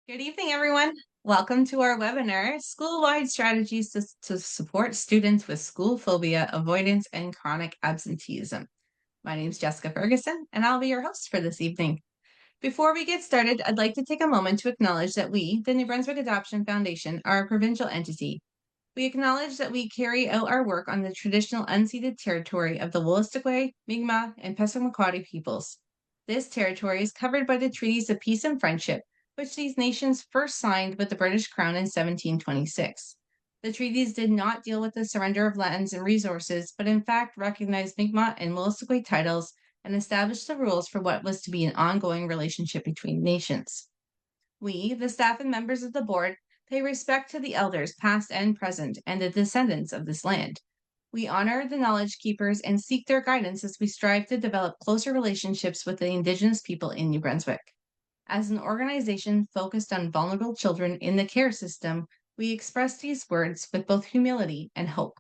Good evening, everyone. Welcome to our webinar, School-Wide Strategies to Support Students with School Phobia, Avoidance, and Chronic Absenteeism. My name is Jessica Ferguson, and I'll be your host for this evening. Before we get started, I'd like to take a moment to acknowledge that we, the New Brunswick Adoption Foundation, are a provincial entity. We acknowledge that we carry out our work on the traditional unceded territory of the Wolastoqey, Mi'kmaq, and Passamaquoddy peoples. This territory is covered by the treaties of peace and friendship, which these nations first signed with the British Crown in 1726. The treaties did not deal with the surrender of lands and resources, but in fact recognized Mi'kmaq and Wolastoqey titles and established the rules for what was to be an ongoing relationship between nations. We, the staff and members of the board, pay respect to the elders, past and present, and the descendants of this land. We honor the knowledge keepers and seek their guidance as we strive to develop closer relationships with the Indigenous people in New Brunswick. As an organization focused on vulnerable children in the care system, we express these words with both humility and hope.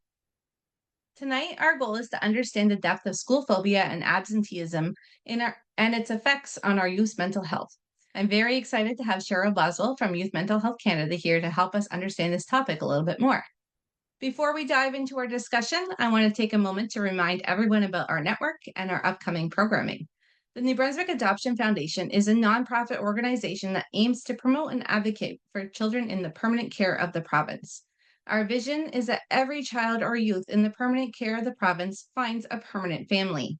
Tonight, our goal is to understand the depth of school phobia and absenteeism and its effects on our youth's mental health. I'm very excited to have Cheryl Boswell from Youth Mental Health Canada here to help us understand this topic a little bit more. Before we dive into our discussion, I want to take a moment to remind everyone about our network and our upcoming programming. The New Brunswick Adoption Foundation is a nonprofit organization that aims to promote and advocate for children in the permanent care of the province. Our vision is that every child or youth in the permanent care of the province finds a permanent family.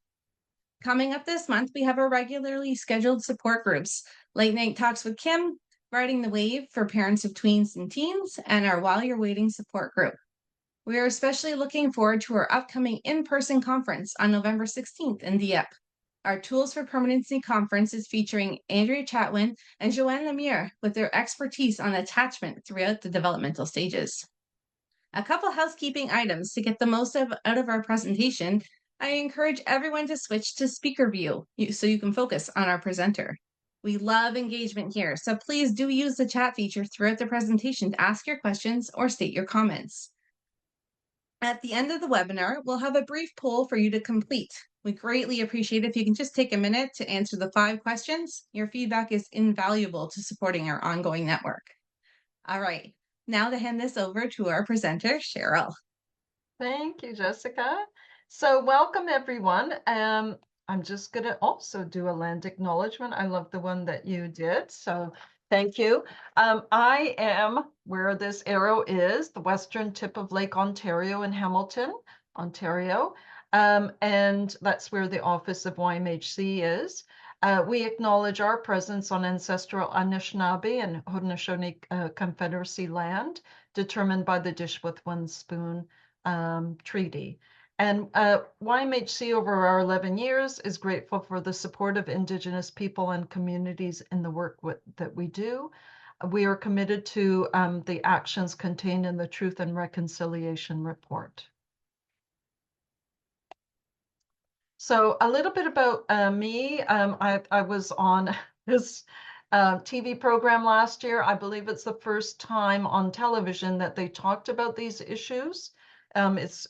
Coming up this month, we have our regularly scheduled support groups, Late Night Talks with Kim, Riding the Wave for parents of tweens and teens, and our While You're Waiting support group. We are especially looking forward to our upcoming in-person conference on November 16th in Dieppe. Our Tools for Permanency conference is featuring Andrea Chatwin and Joanne Lemire with their expertise on attachment throughout the developmental stages. A couple housekeeping items to get the most out of our presentation. I encourage everyone to switch to speaker view so you can focus on our presenter. We love engagement here, so please do use the chat feature throughout the presentation to ask your questions or state your comments. At the end of the webinar, we'll have a brief poll for you to complete. We greatly appreciate if you can just take a minute to answer the 5 questions. Your feedback is invaluable to supporting our ongoing network. All right, now to hand this over to our presenter, Cheryl. Thank you, Jessica. So welcome, everyone. I'm just going to also do a land acknowledgement. I love the one that you did, so thank you. I am where this arrow is, the western tip of Lake Ontario in Hamilton, Ontario, and that's where the office of YMHC is. We acknowledge our presence on ancestral Anishinaabe and Haudenosaunee Confederacy land, determined by the Dish with One Spoon treaty. And YMHC over our 11 years is grateful for the support of Indigenous people and communities in the work that we do. We are committed to the actions contained in the Truth and Reconciliation Report. So a little bit about me. I was on this TV program last year. I believe it's the first time on television that they talked about these issues. It's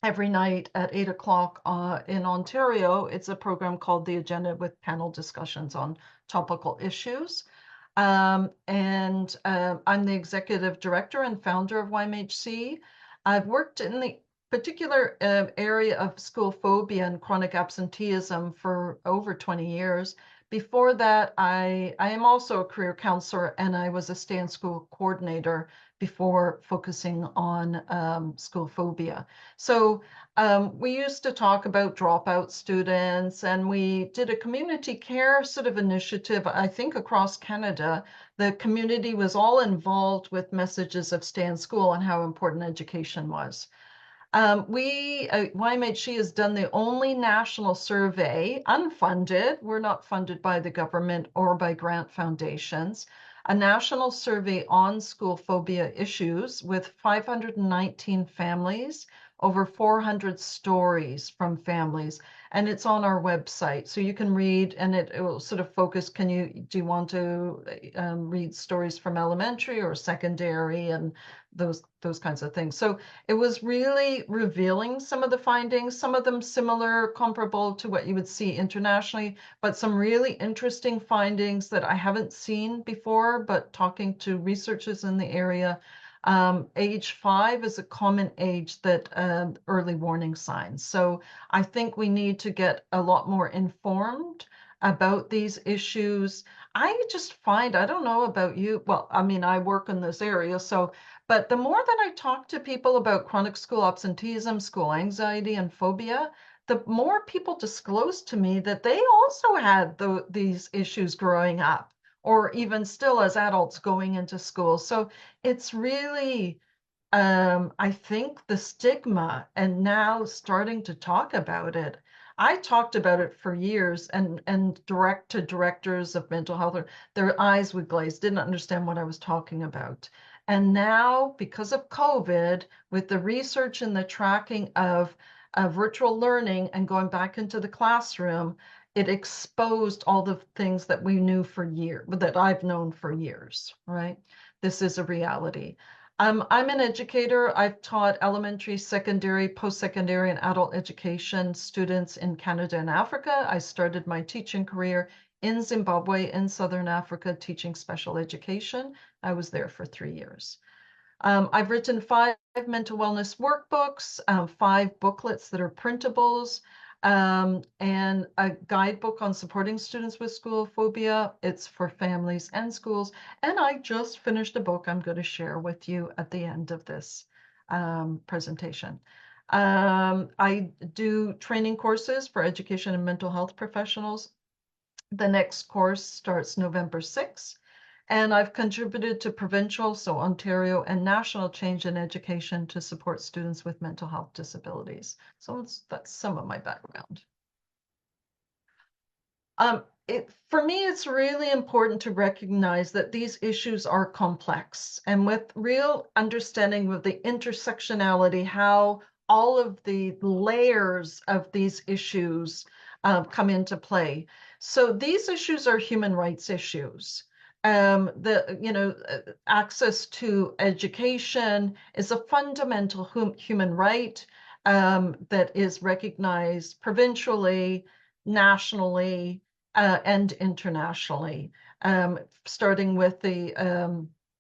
every night at 8 o'clock in Ontario. It's a program called The Agenda with panel discussions on topical issues. I'm the executive director and founder of YMHC. I've worked in the particular area of school phobia and chronic absenteeism for over 20 years. Before that, I am also a career counselor, and I was a stay-in-school coordinator before focusing on school phobia. So we used to talk about dropout students, and we did a community care sort of initiative, I think, across Canada. The community was all involved with messages of stay in school and how important education was. YMHC has done the only national survey, unfunded, we're not funded by the government or by grant foundations, a national survey on school phobia issues with 519 families, over 400 stories from families. and it's on our website. So you can read, and it will sort of focus, do you want to read stories from elementary or secondary and those kinds of things. So it was really revealing some of the findings, some of them similar, comparable to what you would see internationally, but some really interesting findings that I haven't seen before, but talking to researchers in the area. Age 5 is a common age that early warning signs. So I think we need to get a lot more informed about these issues. I just find, I don't know about you, well, I mean, I work in this area, so, but the more that I talk to people about chronic school absenteeism, school anxiety, and phobia, the more people disclose to me that they also had these issues growing up, or even still as adults going into school. So it's really, I think the stigma and now starting to talk about it. I talked about it for years and direct to directors of mental health, their eyes would glaze, didn't understand what I was talking about. And now, because of COVID, with the research and the tracking of virtual learning and going back into the classroom, it exposed all the things that we knew for years, that I've known for years, right? This is a reality. I'm an educator. I've taught elementary, secondary, post-secondary, and adult education students in Canada and Africa. I started my teaching career in Zimbabwe, in Southern Africa, teaching special education. I was there for 3 years. I've written 5 mental wellness workbooks, 5 booklets that are printables, and a guidebook on supporting students with school phobia. It's for families and schools. And I just finished a book I'm going to share with you at the end of this presentation. I do training courses for education and mental health professionals. The next course starts November 6th. And I've contributed to provincial, so Ontario, and national change in education to support students with mental health disabilities. So that's some of my background. For me, it's really important to recognize that these issues are complex, and with real understanding of the intersectionality, how all of the layers of these issues come into play. So these issues are human rights issues. Access to education is a fundamental human right that is recognized provincially, nationally, and internationally, starting with the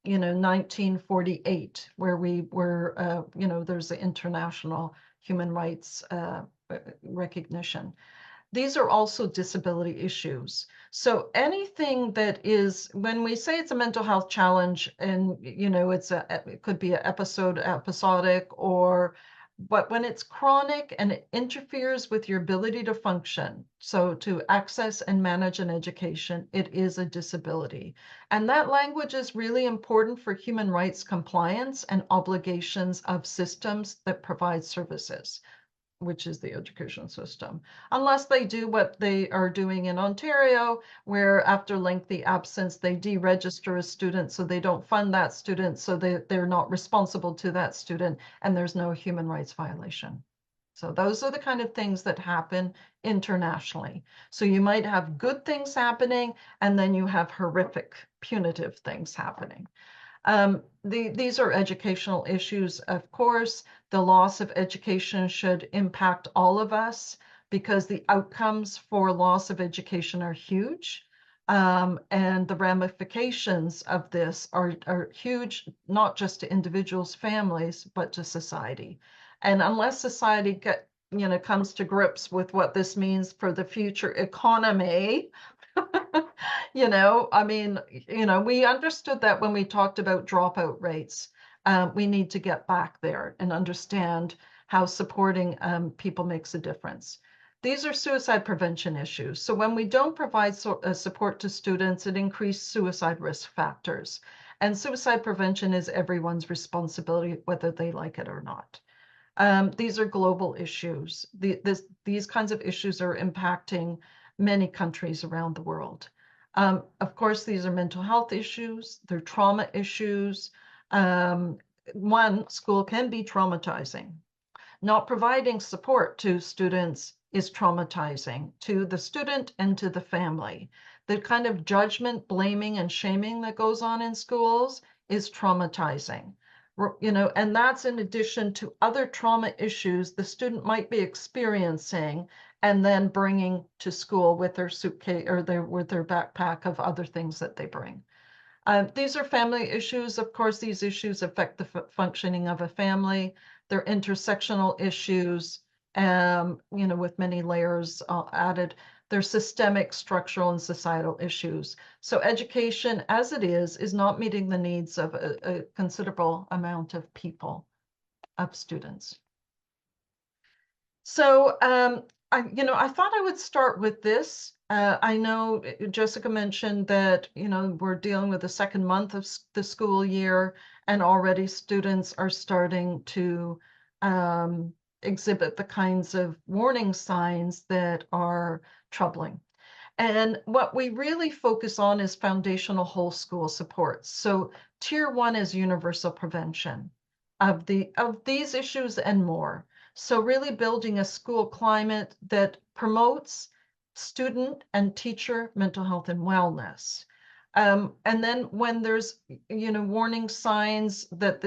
1948, where we were, there's the international human rights recognition. These are also disability issues. So anything that is, when we say it's a mental health challenge, and it could be an episodic, but when it's chronic and it interferes with your ability to function, so to access and manage an education, it is a disability. And that language is really important for human rights compliance and obligations of systems that provide services, which is the education system, unless they do what they are doing in Ontario, where after lengthy absence, they deregister a student, so they don't fund that student, so they're not responsible to that student, and there's no human rights violation. So those are the kind of things that happen internationally. So you might have good things happening, and then you have horrific, punitive things happening. These are educational issues, of course. The loss of education should impact all of us because the outcomes for loss of education are huge. And the ramifications of this are huge, not just to individuals, families, but to society. And unless society comes to grips with what this means for the future economy, I mean, we understood that when we talked about dropout rates. We need to get back there and understand how supporting people makes a difference. These are suicide prevention issues. So when we don't provide support to students, it increases suicide risk factors. And suicide prevention is everyone's responsibility, whether they like it or not. These are global issues. These kinds of issues are impacting many countries around the world. Of course, these are mental health issues, they're trauma issues. School can be traumatizing. Not providing support to students is traumatizing to the student and to the family. The kind of judgment, blaming, and shaming that goes on in schools is traumatizing. And that's in addition to other trauma issues the student might be experiencing and then bringing to school with their suitcase or with their backpack of other things that they bring. These are family issues. Of course, these issues affect the functioning of a family. They're intersectional issues, with many layers added. They're systemic, structural, and societal issues. So education, as it is not meeting the needs of a considerable amount of people, of students. So I thought I would start with this. I know Jessica mentioned that, we're dealing with the second month of the school year, and already students are starting to exhibit the kinds of warning signs that are troubling. And what we really focus on is foundational whole school supports. So tier one is universal prevention of these issues and more. So really building a school climate that promotes student and teacher mental health and wellness. And then when there's, warning signs that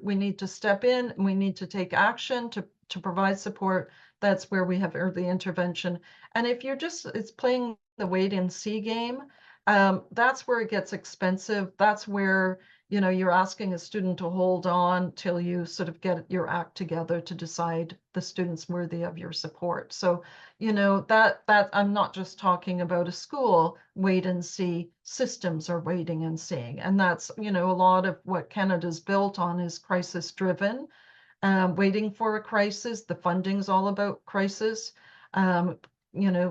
we need to step in, we need to take action to provide support, that's where we have early intervention. And if it's playing the wait and see game, that's where it gets expensive. That's where, you're asking a student to hold on till you sort of get your act together to decide the student's worthy of your support. So, that I'm not just talking about a school wait and see. Systems are waiting and seeing. And that's, a lot of what Canada's built on is crisis driven. Waiting for a crisis. The funding's all about crisis. Um,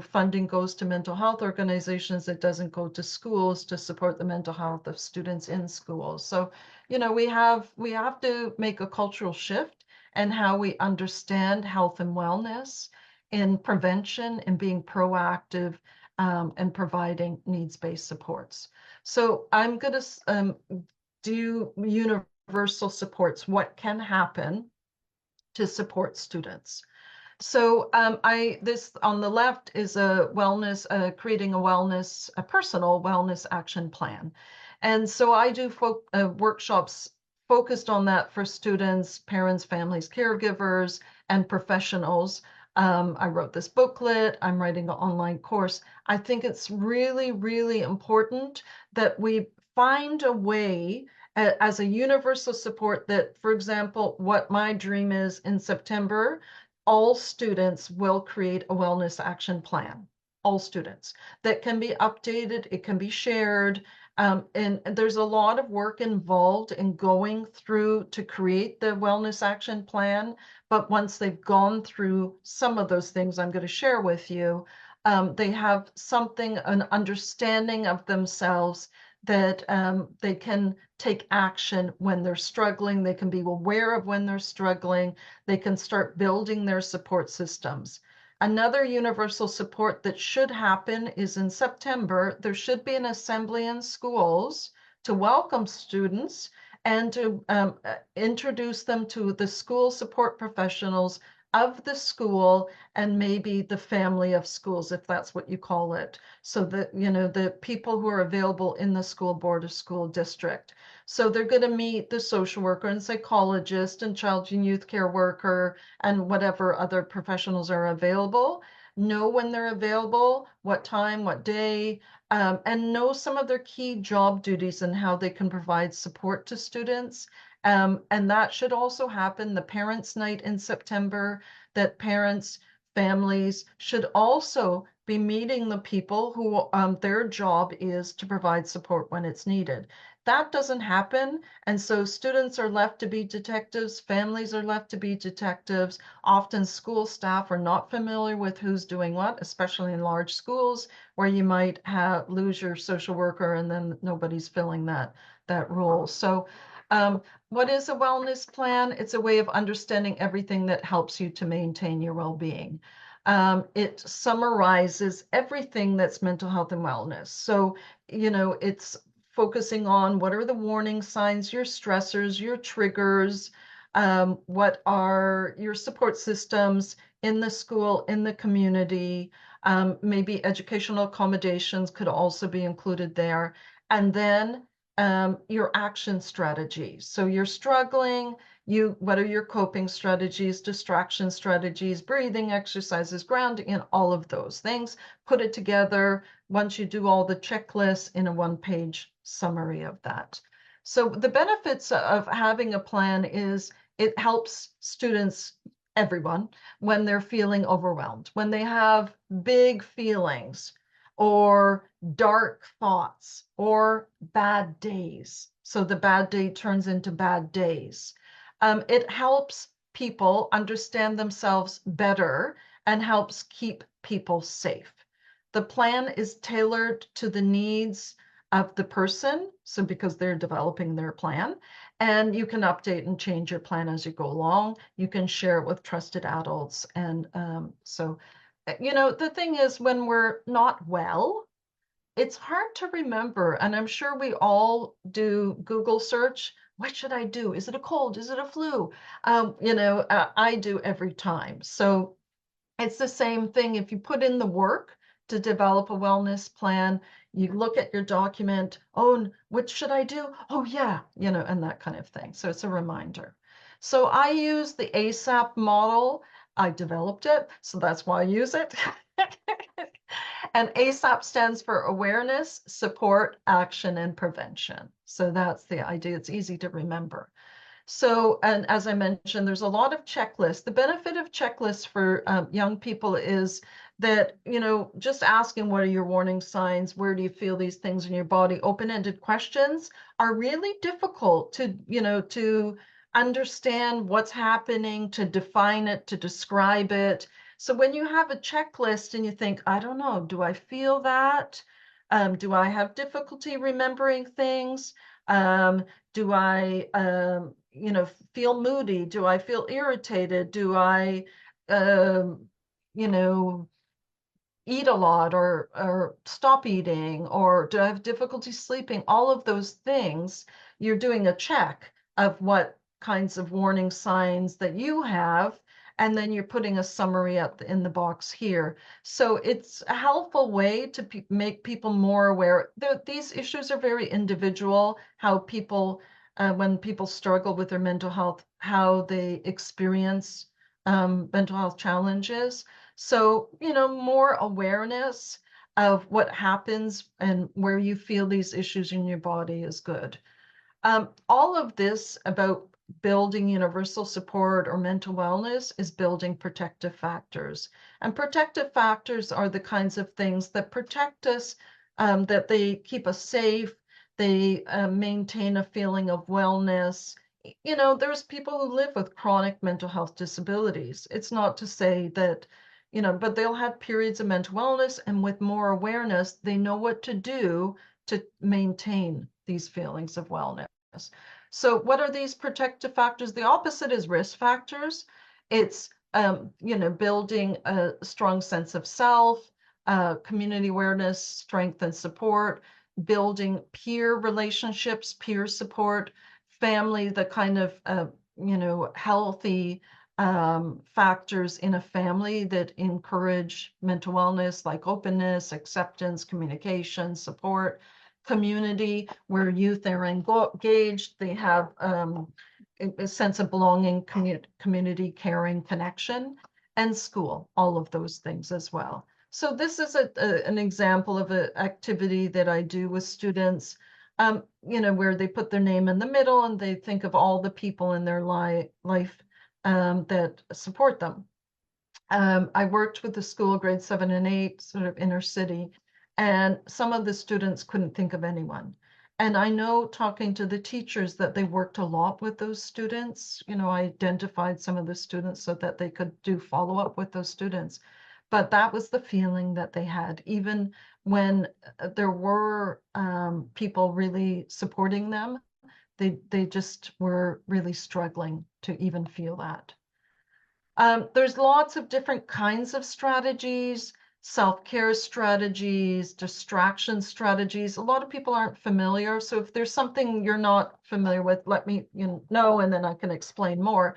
Funding goes to mental health organizations. It doesn't go to schools to support the mental health of students in schools. So, we have to make a cultural shift in how we understand health and wellness, in prevention, and being proactive, and providing needs-based supports. So I'm going to do universal supports. What can happen to support students? So this on the left is a wellness, creating a personal wellness action plan. And so I do workshops focused on that for students, parents, families, caregivers, and professionals. I wrote this booklet. I'm writing an online course. I think it's really, really important that we find a way as a universal support that, for example, what my dream is in September, all students will create a wellness action plan. All students that can be updated, it can be shared. And there's a lot of work involved in going through to create the wellness action plan. But once they've gone through some of those things I'm going to share with you, they have an understanding of themselves that they can take action when they're struggling. They can be aware of when they're struggling. They can start building their support systems. Another universal support that should happen is in September, there should be an assembly in schools to welcome students and to introduce them to the school support professionals of the school and maybe the family of schools, if that's what you call it. So that, the people who are available in the school board or school district. So they're going to meet the social worker and psychologist and child and youth care worker and whatever other professionals are available. Know when they're available, what time, what day, and know some of their key job duties and how they can provide support to students. And that should also happen, the parents' night in September, that parents, families should also be meeting the people who their job is to provide support when it's needed. That doesn't happen. And so students are left to be detectives, families are left to be detectives. Often school staff are not familiar with who's doing what, especially in large schools where you might lose your social worker and then nobody's filling that role. So what is a wellness plan? It's a way of understanding everything that helps you to maintain your well-being. It summarizes everything that's mental health and wellness. So, it's focusing on what are the warning signs, your stressors, your triggers, what are your support systems, in the school, in the community. Maybe educational accommodations could also be included there. And then your action strategies. So you're struggling, what are your coping strategies, distraction strategies, breathing exercises, grounding, and all of those things. Put it together once you do all the checklists in a one-page summary of that. So the benefits of having a plan is it helps students, everyone, when they're feeling overwhelmed, when they have big feelings or dark thoughts or bad days. So the bad day turns into bad days. It helps people understand themselves better and helps keep people safe. The plan is tailored to the needs of the person, so because they're developing their plan, and you can update and change your plan as you go along. You can share it with trusted adults. And the thing is, when we're not well, it's hard to remember. And I'm sure we all do Google search. What should I do? Is it a cold? Is it a flu? I do every time. So it's the same thing. If you put in the work to develop a wellness plan, you look at your document, oh, what should I do? Oh, yeah, and that kind of thing. So it's a reminder. So I use the ASAP model. I developed it, so that's why I use it. And ASAP stands for awareness, support, action, and prevention. So that's the idea. It's easy to remember. So, and as I mentioned, there's a lot of checklists. The benefit of checklists for young people is that, just asking what are your warning signs, where do you feel these things in your body, open-ended questions are really difficult to understand what's happening, to define it, to describe it. So when you have a checklist and you think, I don't know, do I feel that? Do I have difficulty remembering things? Do I, feel moody? Do I feel irritated? Do I, um, you know, eat a lot or stop eating? Or do I have difficulty sleeping? All of those things, you're doing a check of what kinds of warning signs that you have, and then you're putting a summary in the box here. So it's a helpful way to make people more aware. These issues are very individual, how people, when people struggle with their mental health, how they experience mental health challenges. So, more awareness of what happens and where you feel these issues in your body is good. All of this about building universal support or mental wellness is building protective factors. And protective factors are the kinds of things that protect us, that they keep us safe, they maintain a feeling of wellness. There's people who live with chronic mental health disabilities. It's not to say that, but they'll have periods of mental wellness, and with more awareness, they know what to do to maintain these feelings of wellness. So what are these protective factors? The opposite is risk factors. It's, building a strong sense of self, community awareness, strength and support, building peer relationships, peer support, family, the kind of, healthy factors in a family that encourage mental wellness, like openness, acceptance, communication, support, community where youth are engaged, they have a sense of belonging, community, caring, connection, and school, all of those things as well. So this is an example of an activity that I do with students, where they put their name in the middle and they think of all the people in their life that support them. I worked with the school grade 7 and 8, sort of inner city, and some of the students couldn't think of anyone. And I know, talking to the teachers, that they worked a lot with those students. Identified some of the students so that they could do follow-up with those students. But that was the feeling that they had, even when there were people really supporting them, they just were really struggling to even feel that. There's lots of different kinds of strategies, self-care strategies, distraction strategies. A lot of people aren't familiar. So if there's something you're not familiar with, let me know, and then I can explain more.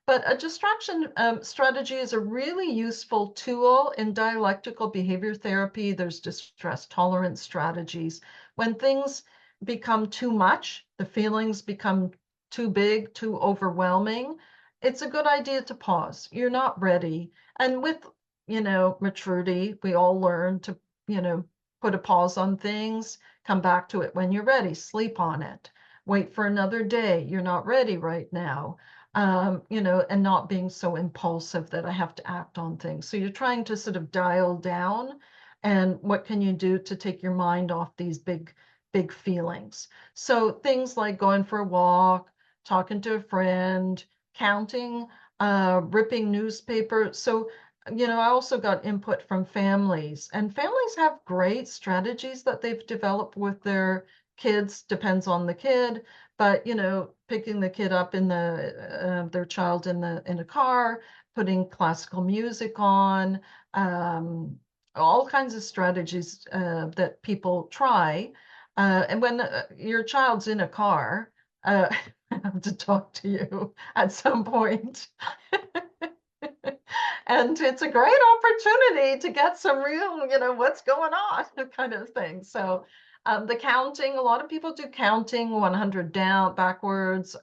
But a distraction strategy is a really useful tool in dialectical behavior therapy. There's distress tolerance strategies. When things become too much, the feelings become too big, too overwhelming, it's a good idea to pause. You're not ready. And with, maturity, we all learn to, put a pause on things, come back to it when you're ready, sleep on it, wait for another day. You're not ready right now. And not being so impulsive that I have to act on things. So you're trying to sort of dial down, and what can you do to take your mind off these big, big feelings? So things like going for a walk, talking to a friend, counting, ripping newspaper. So, I also got input from families, and families have great strategies that they've developed with their kids, depends on the kid, but picking the kid up in their child in a car, putting classical music on, all kinds of strategies that people try. And when your child's in a car, I have to talk to you at some point. And it's a great opportunity to get some real, what's going on kind of thing. So the counting, a lot of people do counting 100 down, backwards,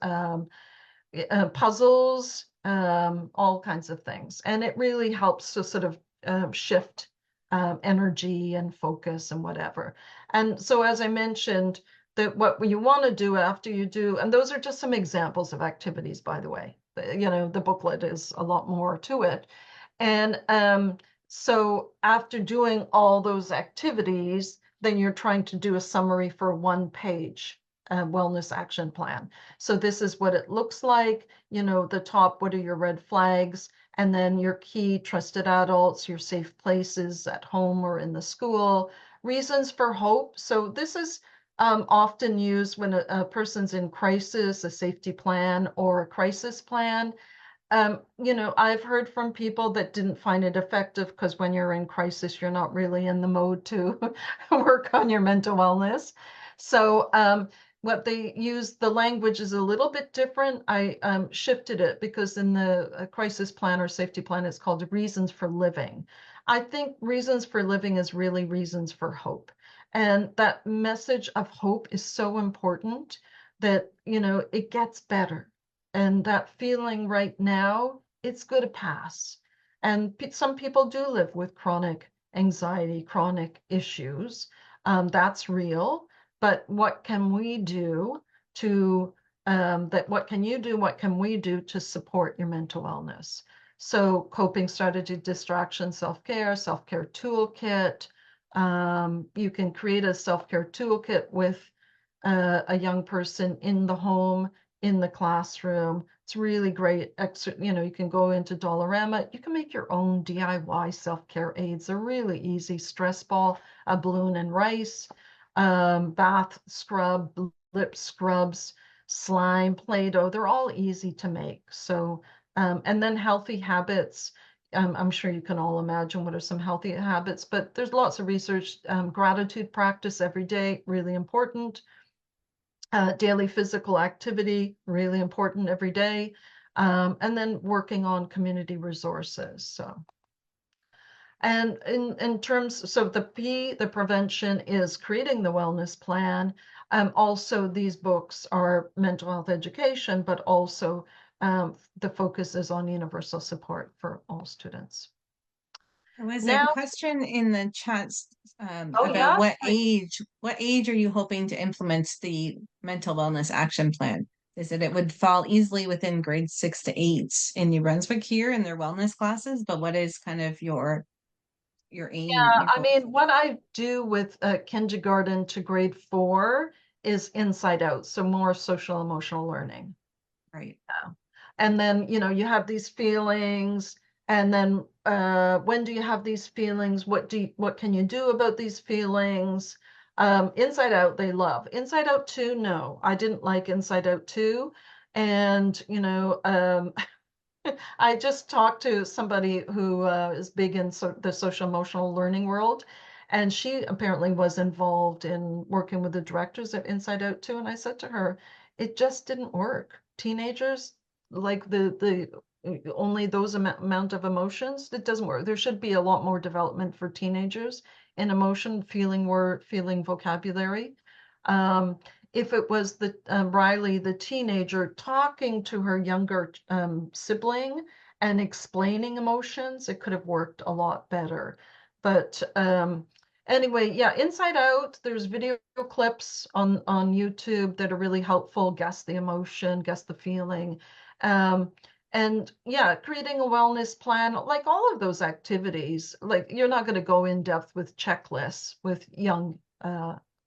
puzzles, all kinds of things. And it really helps to sort of shift energy and focus and whatever. And so, as I mentioned, that what you want to do after you do, and those are just some examples of activities, by the way. The booklet is a lot more to it. And so after doing all those activities, then you're trying to do a summary for a one-page wellness action plan. So this is what it looks like. The top, what are your red flags? And then your key trusted adults, your safe places at home or in the school, reasons for hope. So this is often used when a person's in crisis, a safety plan or a crisis plan. I've heard from people that didn't find it effective because when you're in crisis, you're not really in the mode to work on your mental wellness. So, what they use, the language is a little bit different. I shifted it because in the crisis plan or safety plan, it's called reasons for living. I think reasons for living is really reasons for hope. And that message of hope is so important that, it gets better, and that feeling right now, it's going to pass. And some people do live with chronic anxiety, chronic issues. That's real. But what can we do to what can you do? What can we do to support your mental wellness? So coping strategy, distraction, self-care toolkit. You can create a self-care toolkit with a young person in the home, in the classroom. It's really great. You can go into Dollarama. You can make your own DIY self-care aids. They're really easy. Stress ball, a balloon and rice, bath scrub, lip scrubs, slime, Play-Doh. They're all easy to make. So, and then healthy habits. I'm sure you can all imagine what are some healthy habits, but there's lots of research. Gratitude practice every day, really important. Daily physical activity, really important every day. And then working on community resources. So, and in terms, so the prevention is creating the wellness plan. Also, these books are mental health education, but also the focus is on universal support for all students. There was a Now, question in the chats oh about yeah, what age are you hoping to implement the mental wellness action plan? Is it would fall easily within grades 6 to 8 in New Brunswick here in their wellness classes, but what is kind of your aim, yeah, your I goal? mean, what I do with kindergarten to grade 4 is inside out, so more social emotional learning. Right. And then, you have these feelings, and then when do you have these feelings? What can you do about these feelings? Inside Out, they love. Inside Out 2, no, I didn't like Inside Out 2. And, I just talked to somebody who is big in the social emotional learning world, and she apparently was involved in working with the directors at Inside Out too. And I said to her, it just didn't work. Teenagers, like the only those amount of emotions. It doesn't work. There should be a lot more development for teenagers in emotion, feeling word, feeling vocabulary. Um, if it was the Riley, the teenager, talking to her younger sibling and explaining emotions, it could have worked a lot better. But anyway, yeah, Inside Out, there's video clips on YouTube that are really helpful. Guess the emotion, guess the feeling. Um, and yeah, creating a wellness plan, like all of those activities, like you're not going to go in depth with checklists with young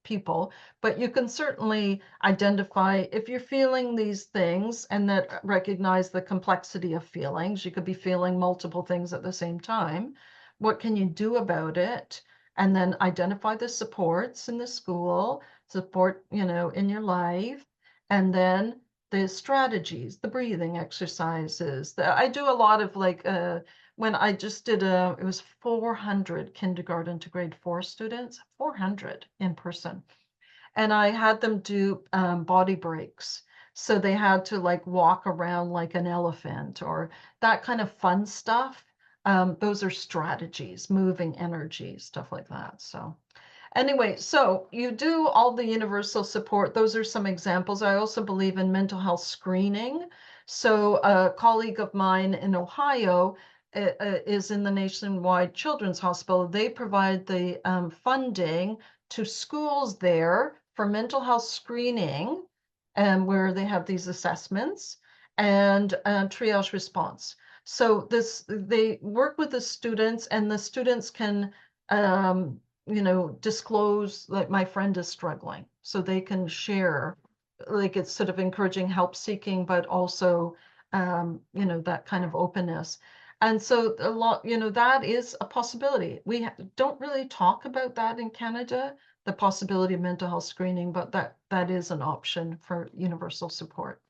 people, but you can certainly identify if you're feeling these things and that recognize the complexity of feelings. You could be feeling multiple things at the same time. What can you do about it? And then identify the supports in the school, support, in your life, and then the strategies, the breathing exercises. I do a lot of like when I just did it was 400 kindergarten to grade 4 students, 400 in person. And I had them do body breaks. So they had to like walk around like an elephant or that kind of fun stuff. Those are strategies, moving energy, stuff like that. So anyway, so you do all the universal support. Those are some examples. I also believe in mental health screening. So a colleague of mine in Ohio is in the Nationwide Children's Hospital. They provide the funding to schools there for mental health screening, and where they have these assessments and triage response. So they work with the students, and the students can disclose like my friend is struggling. So they can share, like it's sort of encouraging help seeking, but also, that kind of openness. And so a lot, that is a possibility. We don't really talk about that in Canada, the possibility of mental health screening, but that is an option for universal support.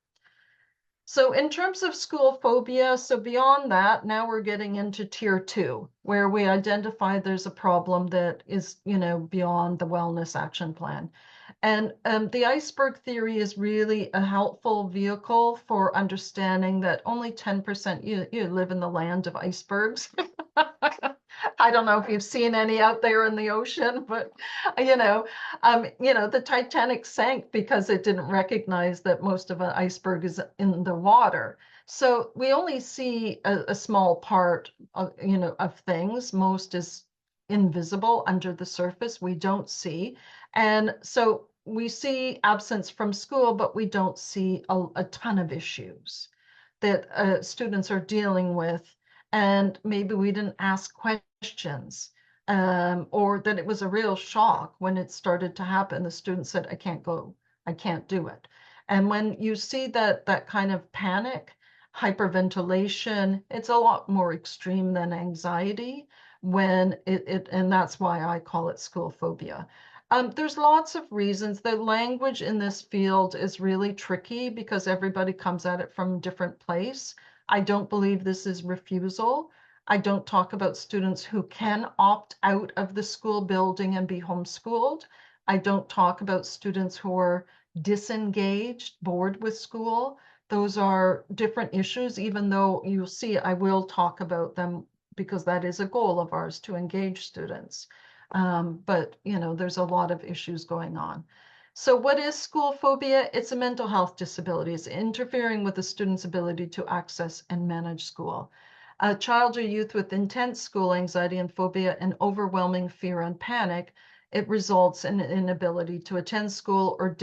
So in terms of school phobia, so beyond that, now we're getting into tier 2, where we identify there's a problem that is, beyond the wellness action plan. And the iceberg theory is really a helpful vehicle for understanding that only 10% you live in the land of icebergs. I don't know if you've seen any out there in the ocean, but the Titanic sank because it didn't recognize that most of an iceberg is in the water. So we only see a small part of things. Most is invisible under the surface. We don't see. And so we see absence from school, but we don't see a ton of issues that students are dealing with. And maybe we didn't ask questions, or that it was a real shock when it started to happen. The student said, I can't go, I can't do it. And when you see that kind of panic, hyperventilation, it's a lot more extreme than anxiety and that's why I call it school phobia. There's lots of reasons. The language in this field is really tricky because everybody comes at it from a different place. I don't believe this is refusal. I don't talk about students who can opt out of the school building and be homeschooled. I don't talk about students who are disengaged, bored with school. Those are different issues, even though you'll see I will talk about them because that is a goal of ours to engage students. But there's a lot of issues going on. So what is school phobia? It's a mental health disability. It's interfering with a student's ability to access and manage school. A child or youth with intense school anxiety and phobia and overwhelming fear and panic, it results in an inability to attend school or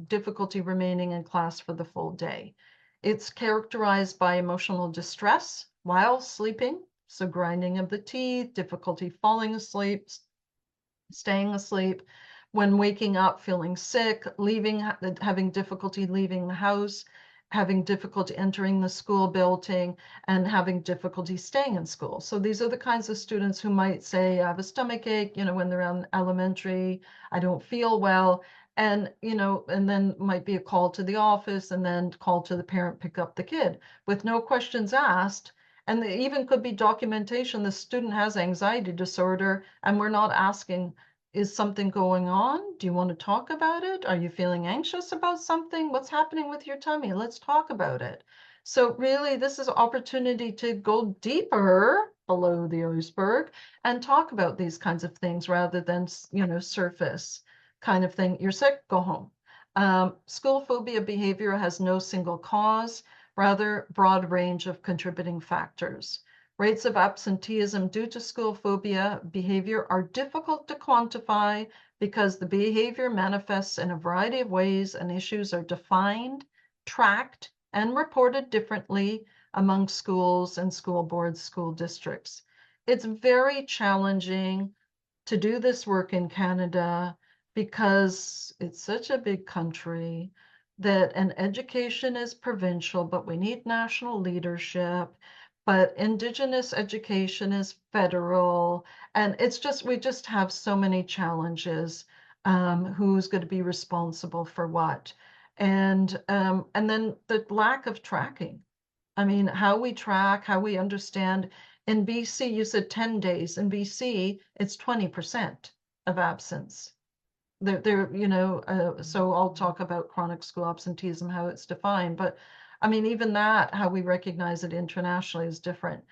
difficulty remaining in class for the full day. It's characterized by emotional distress while sleeping, so grinding of the teeth, difficulty falling asleep, staying asleep, when waking up feeling sick, having difficulty leaving the house, having difficulty entering the school building, and having difficulty staying in school. So these are the kinds of students who might say, I have a stomach ache, when they're in elementary, I don't feel well. And, and then might be a call to the office and then call to the parent, pick up the kid with no questions asked. And there even could be documentation the student has anxiety disorder, and we're not asking, is something going on? Do you want to talk about it? Are you feeling anxious about something? What's happening with your tummy? Let's talk about it. So really, this is an opportunity to go deeper below the iceberg and talk about these kinds of things rather than, surface kind of thing. You're sick, go home. School phobia behavior has no single cause, rather broad range of contributing factors. Rates of absenteeism due to school phobia behavior are difficult to quantify because the behavior manifests in a variety of ways and issues are defined, tracked, and reported differently among schools and school boards, school districts. It's very challenging to do this work in Canada because it's such a big country that an education is provincial, but we need national leadership. But Indigenous education is federal, and we just have so many challenges. Who's going to be responsible for what? And then the lack of tracking. I mean, how we track, how we understand. In BC, you said 10 days. In BC, it's 20% of absence. So I'll talk about chronic school absenteeism, how it's defined. But I mean, even that, how we recognize it internationally is different.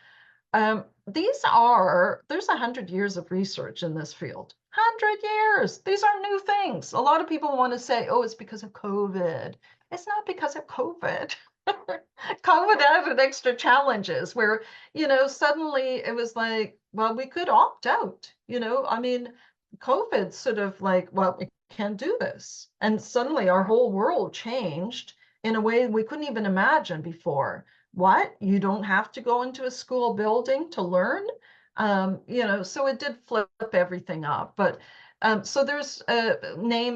There's 100 years of research in this field. 100 years. These are new things. A lot of people want to say, oh, it's because of COVID. It's not because of COVID. COVID added extra challenges where, suddenly it was like, well, we could opt out, I mean, COVID sort of like, well, we can't do this. And suddenly our whole world changed in a way we couldn't even imagine before. What? You don't have to go into a school building to learn? So it did flip everything up. But so there's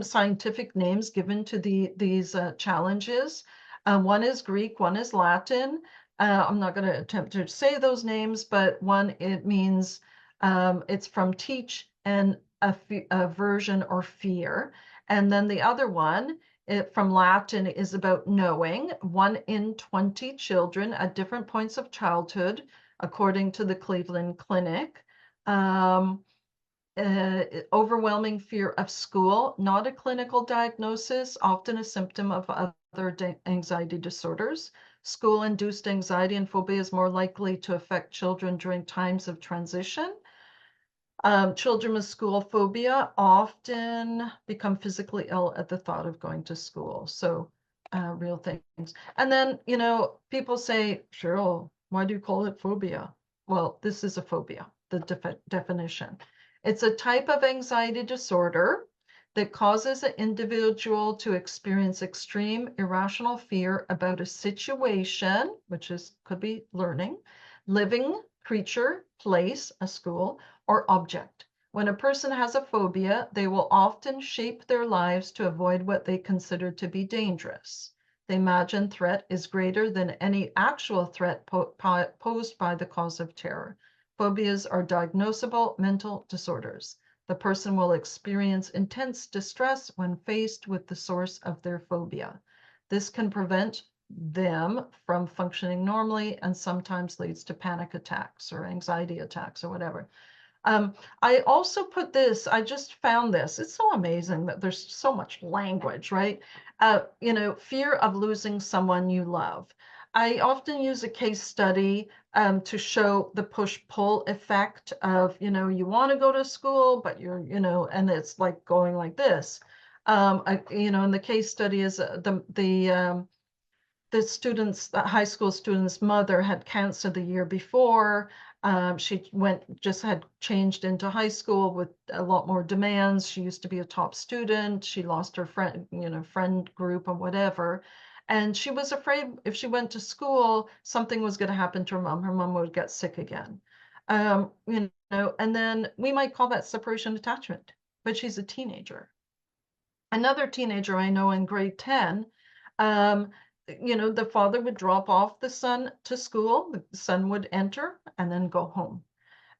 scientific names given to these challenges. One is Greek, one is Latin. I'm not going to attempt to say those names, but one, it means it's from teach and aversion or fear. And then the other one, from Latin, is about knowing. 1 in 20 children at different points of childhood, according to the Cleveland Clinic. Um, Overwhelming fear of school, not a clinical diagnosis, often a symptom of other anxiety disorders. School-induced anxiety and phobia is more likely to affect children during times of transition. Children with school phobia often become physically ill at the thought of going to school. So, real things. And then, people say, Cheryl, why do you call it phobia? Well, this is a phobia, the definition. It's a type of anxiety disorder that causes an individual to experience extreme irrational fear about a situation, which could be learning, living, creature, place, a school, or object. When a person has a phobia, they will often shape their lives to avoid what they consider to be dangerous. The imagined threat is greater than any actual threat posed by the cause of terror. Phobias are diagnosable mental disorders. The person will experience intense distress when faced with the source of their phobia. This can prevent them from functioning normally and sometimes leads to panic attacks or anxiety attacks or whatever. I also put this, I just found this. It's so amazing that there's so much language, right? Fear of losing someone you love. I often use a case study to show the push-pull effect of, you want to go to school, but and it's like going like this. And the case study is the high school student's mother had cancer the year before. She just had changed into high school with a lot more demands. She used to be a top student. She lost her friend group or whatever. And she was afraid if she went to school, something was going to happen to her mom. Her mom would get sick again. And then we might call that separation attachment, but she's a teenager. Another teenager I know in grade 10, um, the father would drop off the son to school, the son would enter and then go home.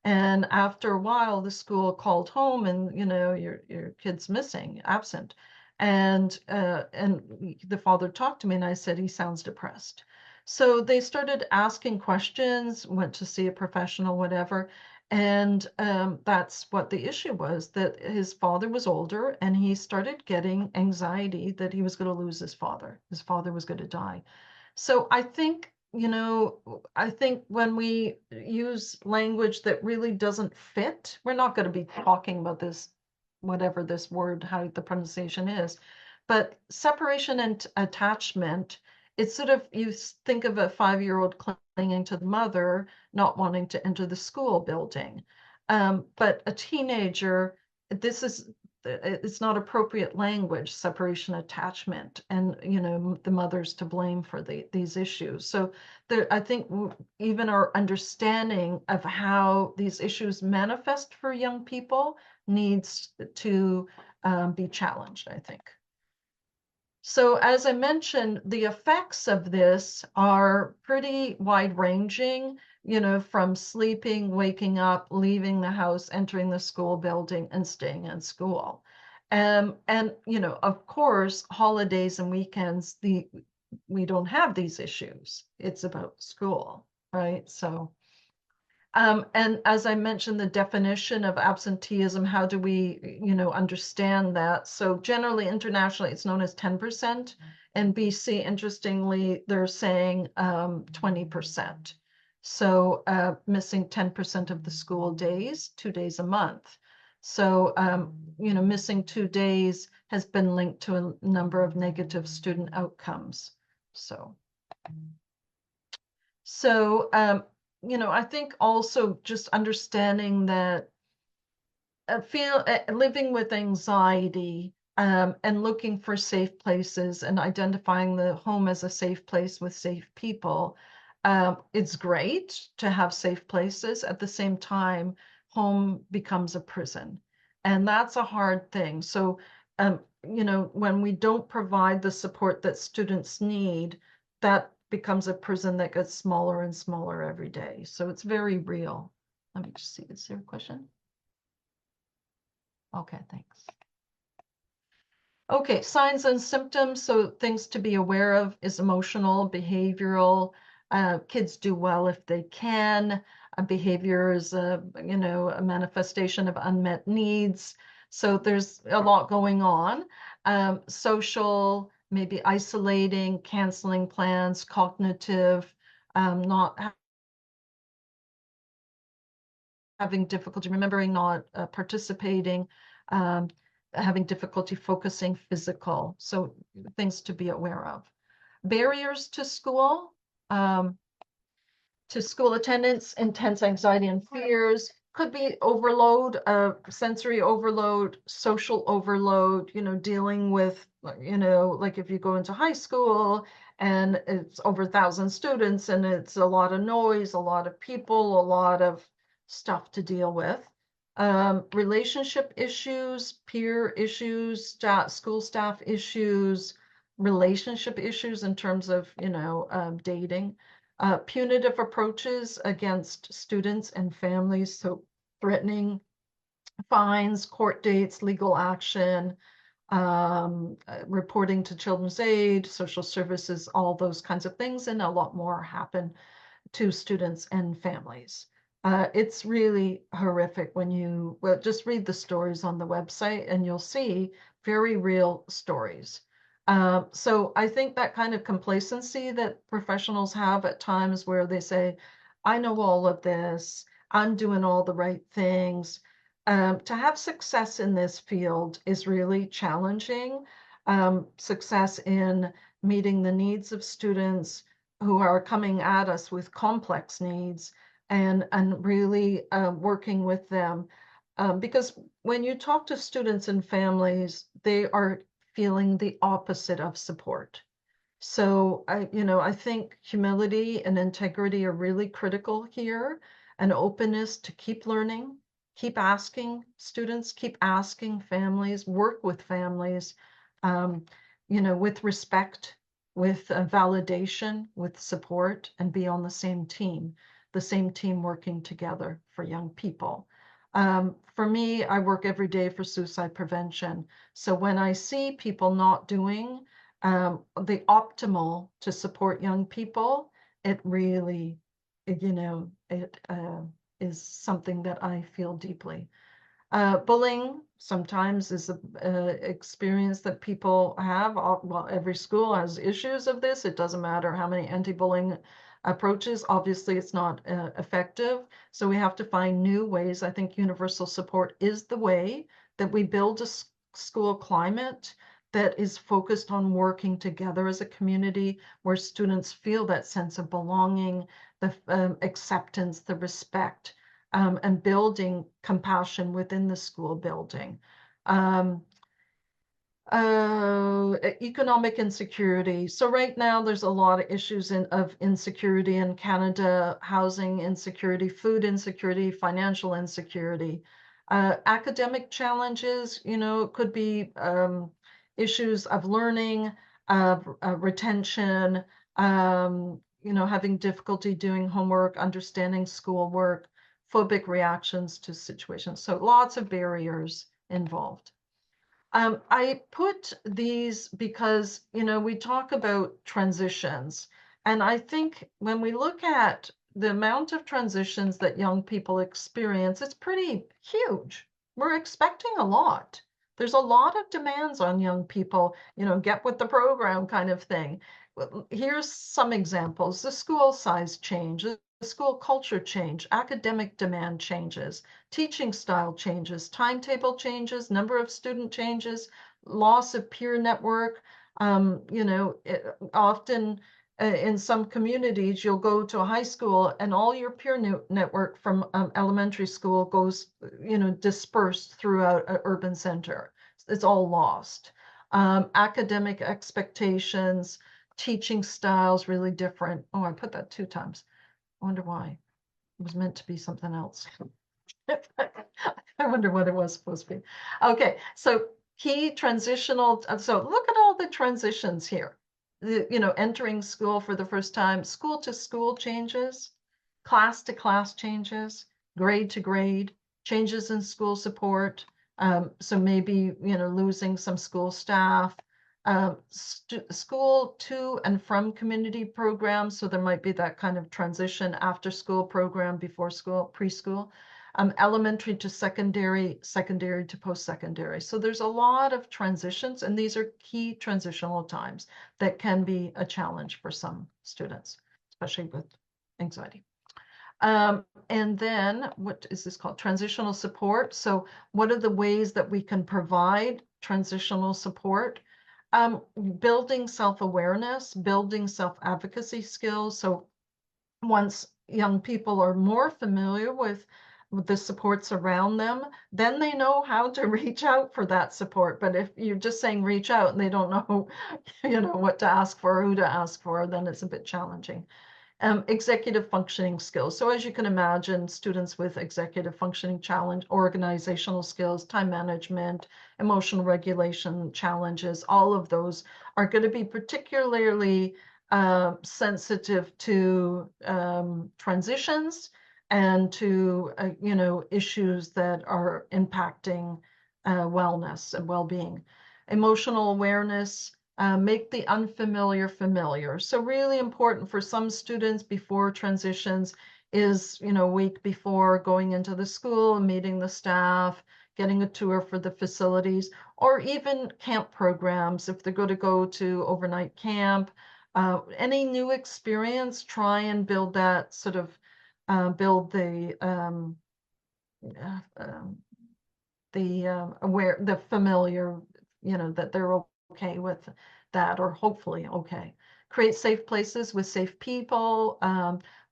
And after a while, the school called home and, your kid's missing, absent. And the father talked to me and I said, he sounds depressed. So they started asking questions, went to see a professional, whatever. And that's what the issue was, that his father was older and he started getting anxiety that he was going to lose his father. His father was going to die. So I think, I think when we use language that really doesn't fit, we're not going to be talking about this, whatever this word, how the pronunciation is, but separation and attachment, it's sort of, you think of a 5-year-old clinging to the mother, not wanting to enter the school building. But a teenager, this is it's not appropriate language, separation attachment, and the mother's to blame for these issues. So I think even our understanding of how these issues manifest for young people needs to be challenged, I think. So as I mentioned, the effects of this are pretty wide-ranging, from sleeping, waking up, leaving the house, entering the school building, and staying in school. And of course, holidays and weekends, we don't have these issues. It's about school, right? So and as I mentioned, the definition of absenteeism, how do we, understand that? So generally, internationally, it's known as 10%. And BC, interestingly, they're saying 20%. So missing 10% of the school days, 2 days a month. So, missing 2 days has been linked to a number of negative student outcomes. So, I think also just understanding that living with anxiety and looking for safe places and identifying the home as a safe place with safe people. It's great to have safe places. At the same time, home becomes a prison, and that's a hard thing. So, when we don't provide the support that students need, that becomes a prison that gets smaller and smaller every day. So it's very real. Let me just see, is there a question? Okay, thanks. Okay, signs and symptoms. So things to be aware of is emotional, behavioral. Kids do well if they can. Behavior is a manifestation of unmet needs. So there's a lot going on. Social, maybe isolating, canceling plans, cognitive, not having difficulty remembering, not participating, having difficulty focusing, physical. So things to be aware of. Barriers to school attendance, intense anxiety and fears, could be overload, sensory overload, social overload, dealing with, like if you go into high school and it's over 1,000 students and it's a lot of noise, a lot of people, a lot of stuff to deal with. Relationship issues, peer issues, school staff issues, relationship issues in terms of, dating. Punitive approaches against students and families, so threatening, fines, court dates, legal action, reporting to Children's Aid, social services, all those kinds of things, and a lot more happen to students and families. It's really horrific when you just read the stories on the website and you'll see very real stories. So I think that kind of complacency that professionals have at times where they say, I know all of this, I'm doing all the right things. To have success in this field is really challenging. Success in meeting the needs of students who are coming at us with complex needs and really working with them. Because when you talk to students and families, they are feeling the opposite of support. So I think humility and integrity are really critical here, and openness to keep learning, keep asking students, keep asking families, work with families, um, with respect, with validation, with support, and be on the same team working together for young people. For me, I work every day for suicide prevention. So when I see people not doing the optimal to support young people, it really, it is something that I feel deeply. Bullying sometimes is an experience that people have. Well, every school has issues of this. It doesn't matter how many anti-bullying approaches. Obviously, it's not effective. So we have to find new ways. I think universal support is the way that we build a school climate that is focused on working together as a community where students feel that sense of belonging, the acceptance, the respect, and building compassion within the school building. Um, Economic insecurity. So right now there's a lot of issues of insecurity in Canada: housing insecurity, food insecurity, financial insecurity. Academic challenges, it could be issues of learning, of retention, having difficulty doing homework, understanding schoolwork, phobic reactions to situations. So lots of barriers involved. I put these because, we talk about transitions. And I think when we look at the amount of transitions that young people experience, it's pretty huge. We're expecting a lot. There's a lot of demands on young people, get with the program kind of thing. Here's some examples: the school size change, the school culture change, academic demand changes, teaching style changes, timetable changes, number of student changes, loss of peer network. Often in some communities, you'll go to a high school and all your peer network from elementary school goes, dispersed throughout an urban center. It's all lost. Academic expectations, teaching styles really different. Oh, I put that 2 times. I wonder why. It was meant to be something else. I wonder what it was supposed to be. Okay, so key transitional. So look at all the transitions here. Entering school for the first time, school to school changes, class to class changes, grade to grade, changes in school support. So maybe, losing some school staff, school to and from community programs. So there might be that kind of transition: after school program, before school, preschool, elementary to secondary, secondary to post-secondary. So there's a lot of transitions, and these are key transitional times that can be a challenge for some students, especially with anxiety. And then what is this called? Transitional support. So what are the ways that we can provide transitional support? Building self-awareness, building self-advocacy skills. So once young people are more familiar with the supports around them, then they know how to reach out for that support. But if you're just saying reach out and they don't know, what to ask for or who to ask for, then it's a bit challenging. Executive functioning skills. So as you can imagine, students with executive functioning challenge, organizational skills, time management, emotional regulation challenges, all of those are going to be particularly sensitive to transitions and to, issues that are impacting wellness and well-being. Emotional awareness, make the unfamiliar familiar. So really important for some students before transitions is, a week before going into the school, meeting the staff, getting a tour for the facilities, or even camp programs. If they're going to go to overnight camp, any new experience, try and build that sort of, build uh, um, the familiar, that they're okay with that, or hopefully okay. Create safe places with safe people.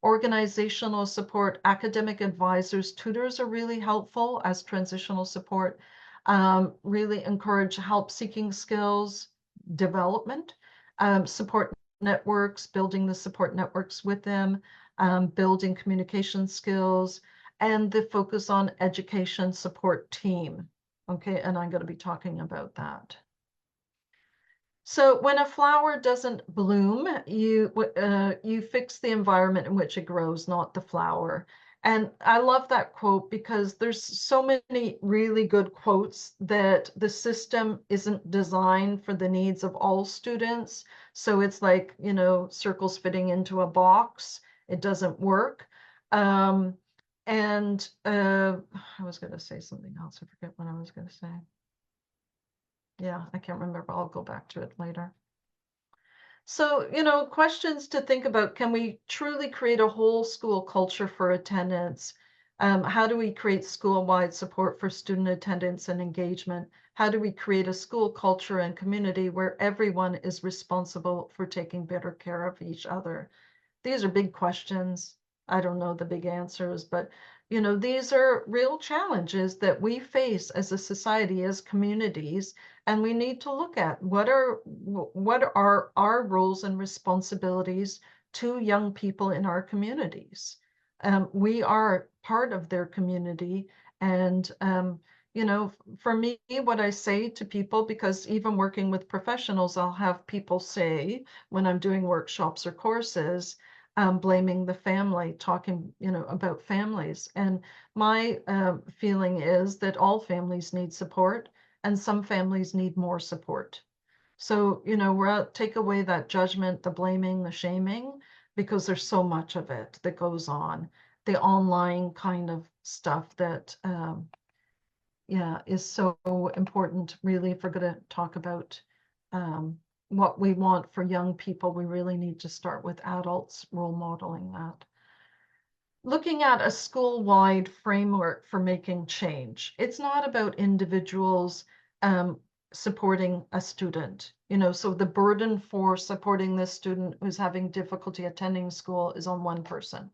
Organizational support, academic advisors, tutors are really helpful as transitional support. Really encourage help-seeking skills development, support networks, building the support networks with them, building communication skills, and the focus on education support team. Okay, and I'm going to be talking about that. So when a flower doesn't bloom, you fix the environment in which it grows, not the flower. And I love that quote because there's so many really good quotes that the system isn't designed for the needs of all students. So it's like, circles fitting into a box. It doesn't work. And I was going to say something else. I forget what I was going to say. Yeah, I can't remember. I'll go back to it later. So, questions to think about. Can we truly create a whole school culture for attendance? How do we create school-wide support for student attendance and engagement? How do we create a school culture and community where everyone is responsible for taking better care of each other? These are big questions. I don't know the big answers, but these are real challenges that we face as a society, as communities, and we need to look at what are our roles and responsibilities to young people in our communities. We are part of their community, and for me, what I say to people, because even working with professionals, I'll have people say when I'm doing workshops or courses, blaming the family, talking, about families. And my feeling is that all families need support, and some families need more support. So, take away that judgment, the blaming, the shaming, because there's so much of it that goes on. The online kind of stuff that, yeah, is so important, really, if we're going to talk about what we want for young people. We really need to start with adults role modeling that. Looking at a school-wide framework for making change. It's not about individuals supporting a student. So the burden for supporting this student who's having difficulty attending school is on one person.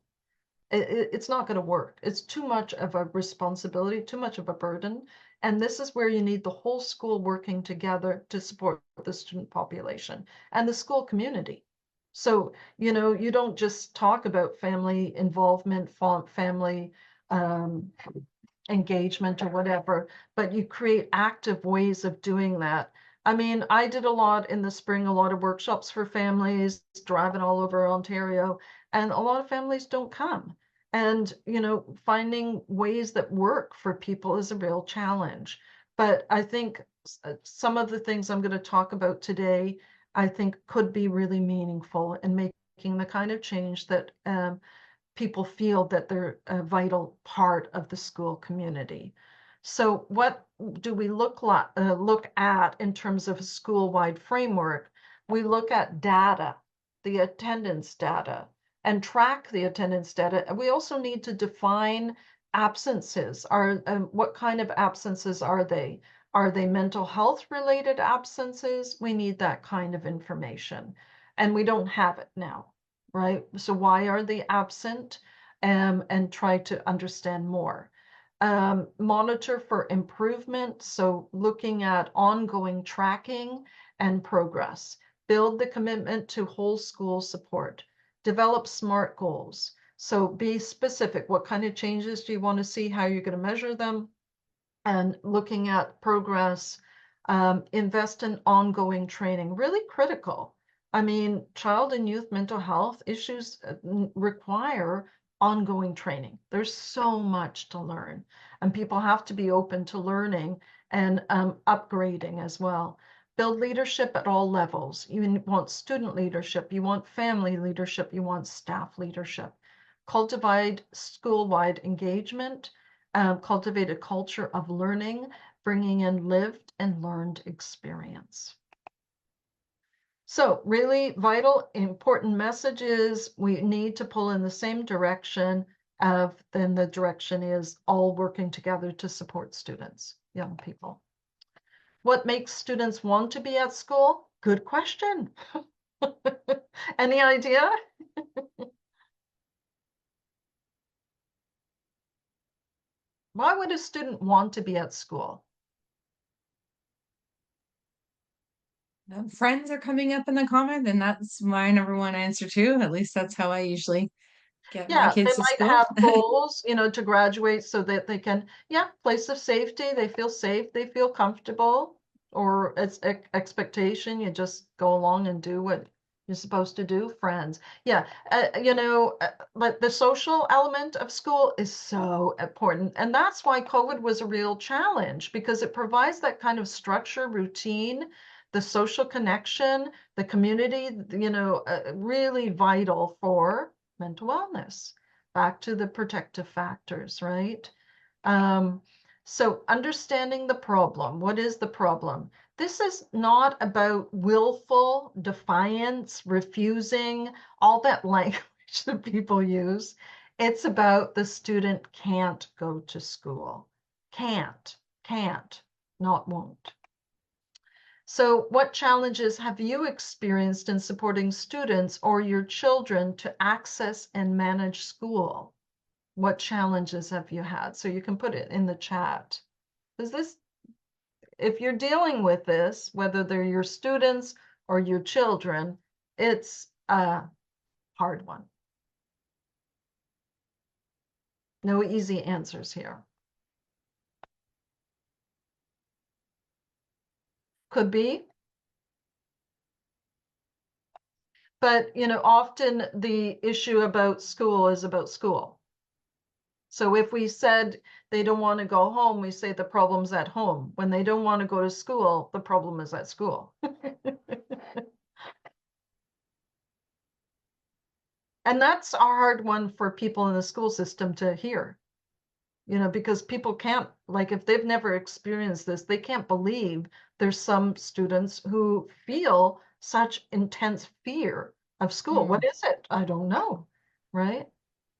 It's not going to work. It's too much of a responsibility, too much of a burden. And this is where you need the whole school working together to support the student population and the school community. So, you don't just talk about family involvement, family um, engagement or whatever, but you create active ways of doing that. I mean, I did a lot in the spring, a lot of workshops for families, driving all over Ontario, and a lot of families don't come. And, finding ways that work for people is a real challenge. But I think some of the things I'm going to talk about today, I think could be really meaningful in making the kind of change that people feel that they're a vital part of the school community. So what do we look at in terms of a school-wide framework? We look at data, the attendance data, and track the attendance data. We also need to define absences. What kind of absences are they? Are they mental health related absences? We need that kind of information, and we don't have it now, right? So why are they absent? And try to understand more. Monitor for improvement. So looking at ongoing tracking and progress. Build the commitment to whole school support. Develop SMART goals. So be specific. What kind of changes do you want to see? How you're going to measure them? And looking at progress, invest in ongoing training, really critical. I mean, child and youth mental health issues require ongoing training. There's so much to learn, and people have to be open to learning and upgrading as well. Build leadership at all levels. You want student leadership, you want family leadership, you want staff leadership. Cultivate school-wide engagement, cultivate a culture of learning, bringing in lived and learned experience. So really vital, important messages. We need to pull in the same direction then the direction is all working together to support students, young people. What makes students want to be at school? Good question. Any idea? Why would a student want to be at school? Friends are coming up in the comment, and that's my number one answer too. At least that's how I usually get my Yeah, they kids to might school. have goals, to graduate so that they can, yeah, place of safety, they feel safe, they feel comfortable, or it's expectation, you just go along and do what you're supposed to do, friends. Yeah, but the social element of school is so important. And that's why COVID was a real challenge, because it provides that kind of structure, routine, the social connection, the community, really vital for mental wellness. Back to the protective factors, right? Um, So understanding the problem, what is the problem? This is not about willful defiance, refusing, all that language that people use. It's about the student can't go to school. Can't, not won't. So what challenges have you experienced in supporting students or your children to access and manage school? What challenges have you had? So you can put it in the chat. Because this, if you're dealing with this, whether they're your students or your children, it's a hard one. No easy answers here. Could be, but often the issue about school is about school. So if we said they don't want to go home, we say the problem's at home. When they don't want to go to school, the problem is at school. And that's a hard one for people in the school system to hear, because people can't, like, if they've never experienced this, they can't believe there's some students who feel such intense fear of school. What Mm. is it? I don't know, right?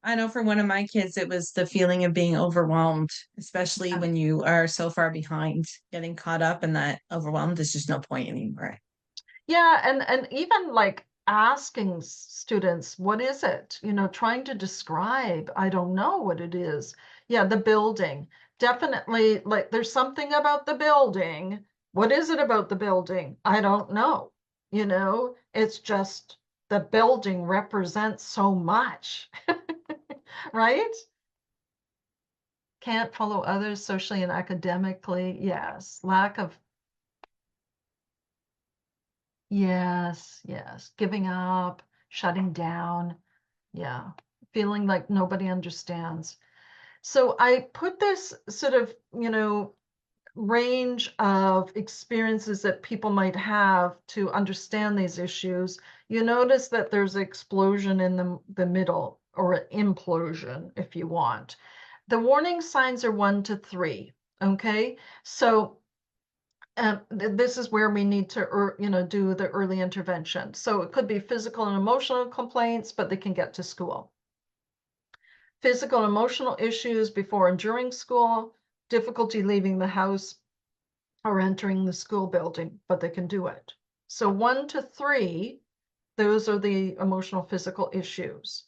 I know for one of my kids, it was the feeling of being overwhelmed, especially when you are so far behind, getting caught up, and that overwhelmed is just no point anymore. Yeah, and even like asking students, what is it? Trying to describe, I don't know what it is. Yeah, the building. Definitely, like there's something about the building. What is it about the building? I don't know. It's just the building represents so much, right? Can't follow others socially and academically. Yes. Lack of, yes. Giving up, shutting down. Yeah, feeling like nobody understands. So I put this sort of, range of experiences that people might have to understand these issues. You notice that there's an explosion in the middle, or an implosion, if you want. The warning signs are 1 to 3. Okay, so this is where we need to, do the early intervention. So it could be physical and emotional complaints, but they can get to school. Physical and emotional issues before and during school, difficulty leaving the house or entering the school building, but they can do it. So 1 to 3, those are the emotional, physical issues.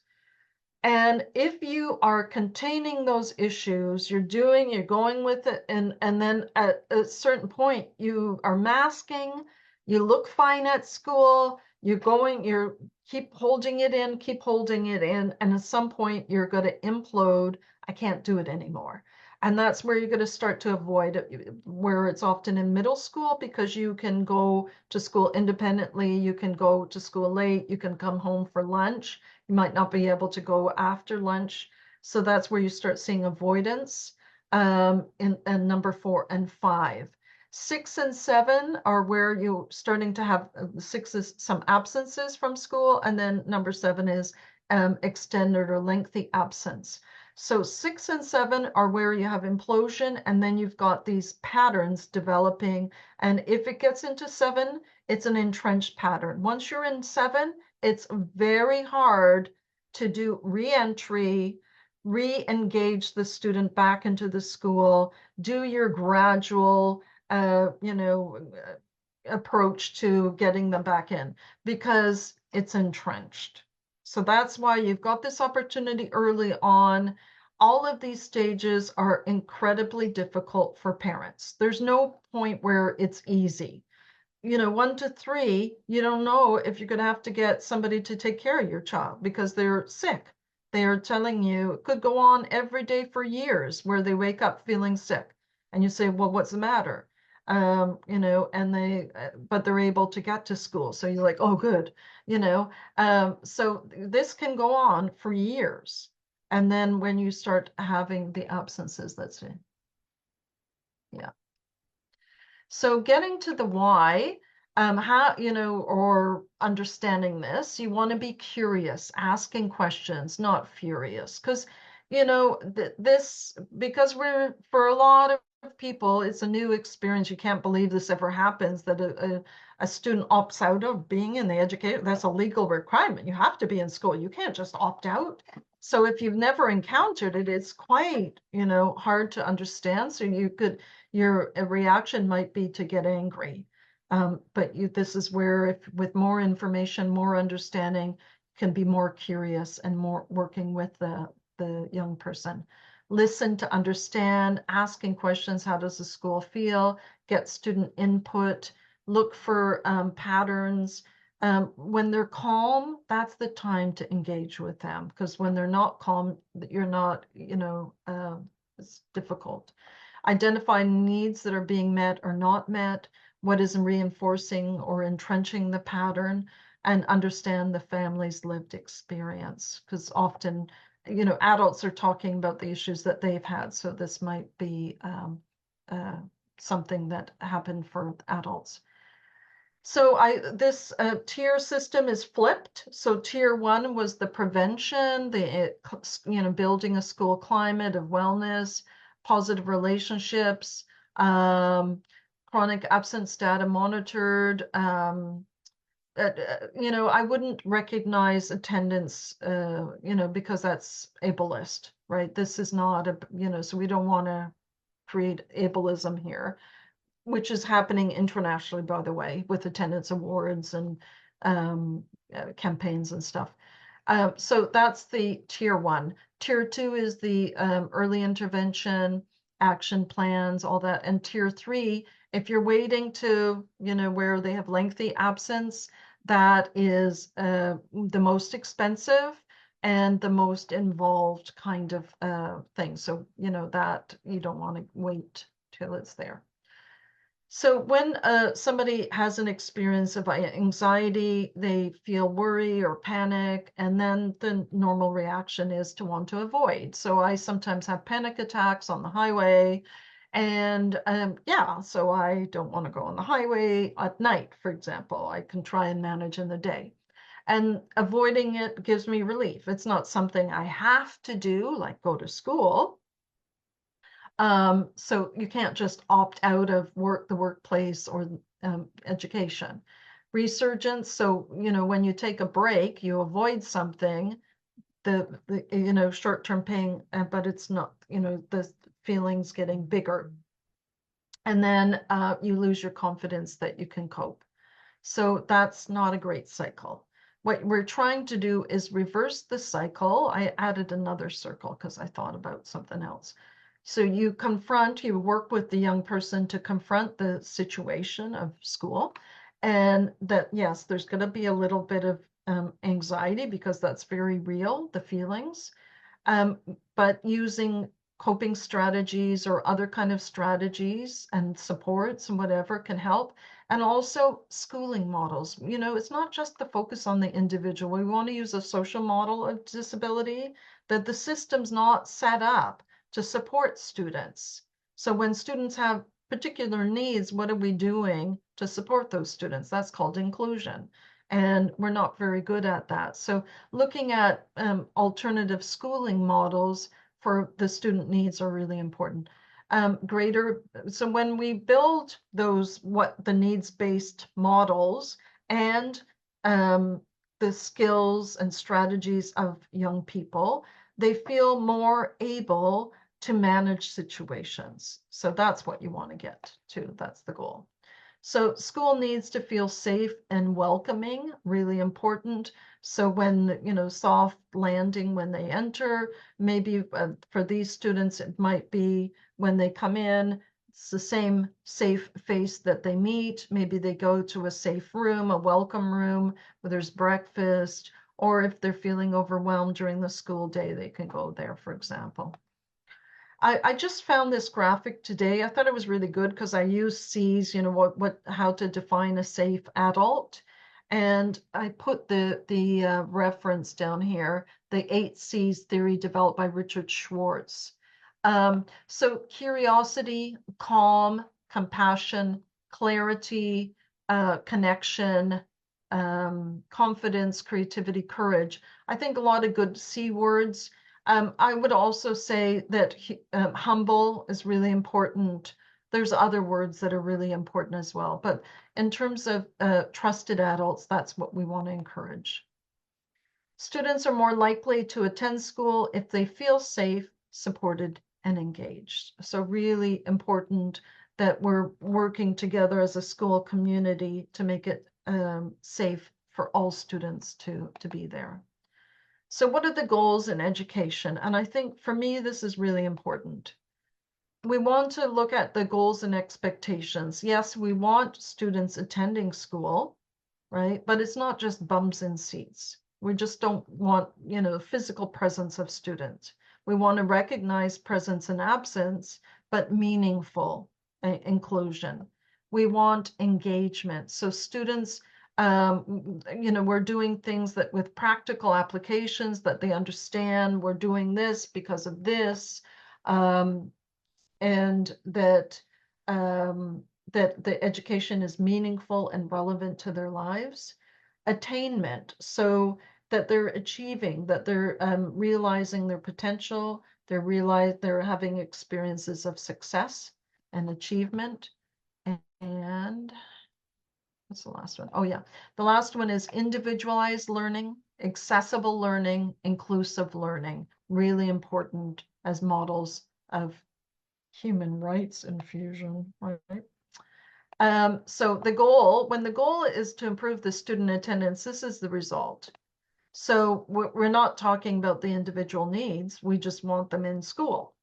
And if you are containing those issues, you're going with it, and then at a certain point, you are masking, you look fine at school, you're keep holding it in, and at some point you're going to implode. I can't do it anymore. And that's where you're going to start to avoid it, where it's often in middle school, because you can go to school independently, you can go to school late, you can come home for lunch. You might not be able to go after lunch. So that's where you start seeing avoidance, in number 4 and 5. 6 and 7 are where you're starting to have, 6 is some absences from school, and then number 7 is extended or lengthy absence. So 6 and 7 are where you have implosion, and then you've got these patterns developing. And if it gets into 7, it's an entrenched pattern. Once you're in 7, it's very hard to do re-entry, re-engage the student back into the school, do your gradual, approach to getting them back in, because it's entrenched. So that's why you've got this opportunity early on. All of these stages are incredibly difficult for parents. There's no point where it's easy. 1 to 3, you don't know if you're going to have to get somebody to take care of your child because they're sick. They are telling you it could go on every day for years, where they wake up feeling sick. And you say, well, what's the matter? But they're able to get to school. So you're like, oh, good. So this can go on for years. And then when you start having the absences, that's it. Yeah. So getting to the why, how, or understanding this, you want to be curious, asking questions, not furious. Because, this, because for a lot of people, it's a new experience. You can't believe this ever happens, that a student opts out of being in the education. That's a legal requirement. You have to be in school. You can't just opt out. So if you've never encountered it, it's quite, hard to understand. So your reaction might be to get angry. But this is where, if with more information, more understanding, can be more curious and more working with the young person. Listen to understand, asking questions. How does the school feel? Get student input, look for patterns. When they're calm, that's the time to engage with them, because when they're not calm, you're not, it's difficult. Identify needs that are being met or not met, what is reinforcing or entrenching the pattern, and understand the family's lived experience. Because often, adults are talking about the issues that they've had. So this might be uh, something that happened for adults. So this tier system is flipped. So tier one was the prevention, building a school climate of wellness, positive relationships, chronic absence data monitored. I wouldn't recognize attendance, because that's ableist, right? This is not so we don't want to create ableism here, which is happening internationally, by the way, with attendance awards and campaigns and stuff. So that's the tier one. Tier two is the early intervention, action plans, all that. And tier three, if you're waiting to, where they have lengthy absence, that is the most expensive and the most involved kind of thing. So, that you don't want to wait till it's there. So when somebody has an experience of anxiety, they feel worry or panic, and then the normal reaction is to want to avoid. So I sometimes have panic attacks on the highway, and yeah, so I don't want to go on the highway at night, for example. I can try and manage in the day. And avoiding it gives me relief. It's not something I have to do, like go to school. So you can't just opt out of the workplace or education. Resurgence, so when you take a break, you avoid something, the short-term pain, but it's not, the feelings getting bigger. And then you lose your confidence that you can cope. So that's not a great cycle. What we're trying to do is reverse the cycle. I added another circle because I thought about something else. So you work with the young person to confront the situation of school, and that, yes, there's going to be a little bit of anxiety, because that's very real, the feelings. But using coping strategies or other kind of strategies and supports and whatever can help. And also schooling models. It's not just the focus on the individual. We want to use a social model of disability, that the system's not set up to support students. So when students have particular needs, what are we doing to support those students? That's called inclusion. And we're not very good at that. So looking at alternative schooling models for the student needs are really important. So when we build the needs-based models and the skills and strategies of young people, they feel more able to manage situations. So that's what you want to get to. That's the goal. So school needs to feel safe and welcoming, really important. So when, soft landing when they enter, maybe for these students, it might be when they come in, it's the same safe face that they meet. Maybe they go to a safe room, a welcome room where there's breakfast, or if they're feeling overwhelmed during the school day, they can go there, for example. I just found this graphic today. I thought it was really good because I use C's, how to define a safe adult. And I put the reference down here, the 8 C's theory developed by Richard Schwartz. So curiosity, calm, compassion, clarity, connection, confidence, creativity, courage. I think a lot of good C words. I would also say that humble is really important. There's other words that are really important as well. But in terms of trusted adults, that's what we want to encourage. Students are more likely to attend school if they feel safe, supported, and engaged. So really important that we're working together as a school community to make it safe for all students to be there. So what are the goals in education? And I think for me, this is really important. We want to look at the goals and expectations. Yes, we want students attending school, right? But it's not just bums in seats. We just don't want, physical presence of students. We want to recognize presence and absence, but meaningful inclusion. We want engagement. So students, we're doing things that with practical applications that they understand. We're doing this because of this, and um, that the education is meaningful and relevant to their lives. Attainment, so that they're achieving, that they're realizing their potential, they're having experiences of success and achievement. And what's the last one? Oh yeah, the last one is individualized learning, accessible learning, inclusive learning, really important as models of human rights infusion, right? So when the goal is to improve the student attendance, this is the result. So we're not talking about the individual needs. We just want them in school.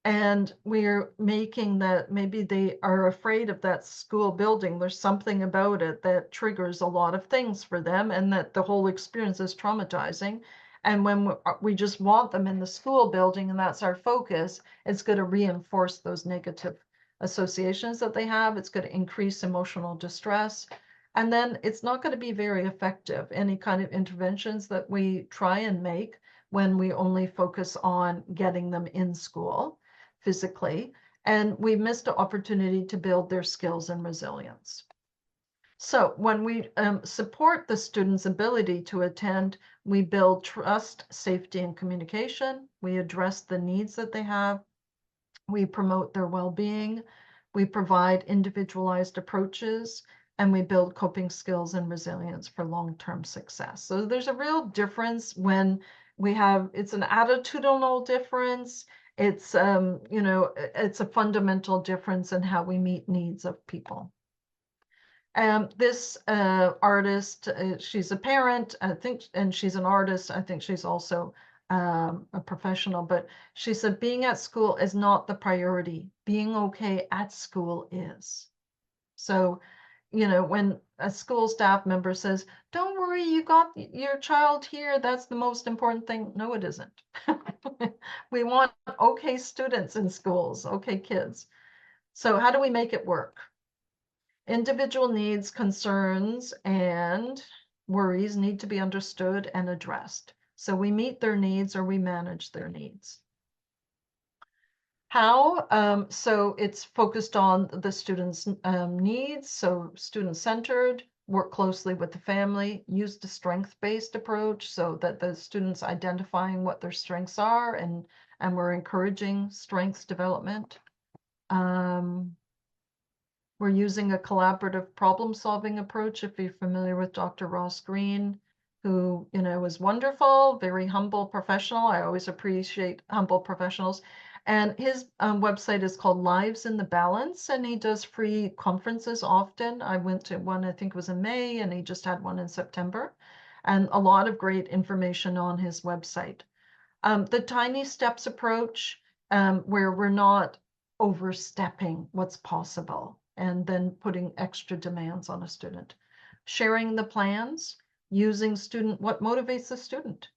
And we're making that maybe they are afraid of that school building. There's something about it that triggers a lot of things for them, and that the whole experience is traumatizing. And when we just want them in the school building and that's our focus, it's going to reinforce those negative associations that they have. It's going to increase emotional distress. And then it's not going to be very effective. Any kind of interventions that we try and make when we only focus on getting them in school physically, and we missed the opportunity to build their skills and resilience. So when we support the student's ability to attend, we build trust, safety, and communication. We address the needs that they have. We promote their well-being. We provide individualized approaches, and we build coping skills and resilience for long-term success. So there's a real difference when it's an attitudinal difference. It's, it's a fundamental difference in how we meet needs of people. This artist, she's a parent, I think, and she's an artist. I think she's also a professional, but she said being at school is not the priority. Being okay at school is. So, when a school staff member says, don't worry, you got your child here, that's the most important thing. No, it isn't. We want okay students in schools, okay kids. So how do we make it work? Individual needs, concerns, and worries need to be understood and addressed. So we meet their needs or we manage their needs. How? So it's focused on the student's needs, so student-centered, work closely with the family, use the strength-based approach so that the students identifying what their strengths are, and we're encouraging strengths development. We're using a collaborative problem-solving approach. If you're familiar with Dr. Ross Green, who, is wonderful, very humble professional. I always appreciate humble professionals. And his website is called Lives in the Balance, and he does free conferences often. I went to one, I think it was in May, and he just had one in September. And a lot of great information on his website. The tiny steps approach, where we're not overstepping what's possible and then putting extra demands on a student. Sharing the plans, using what motivates the student.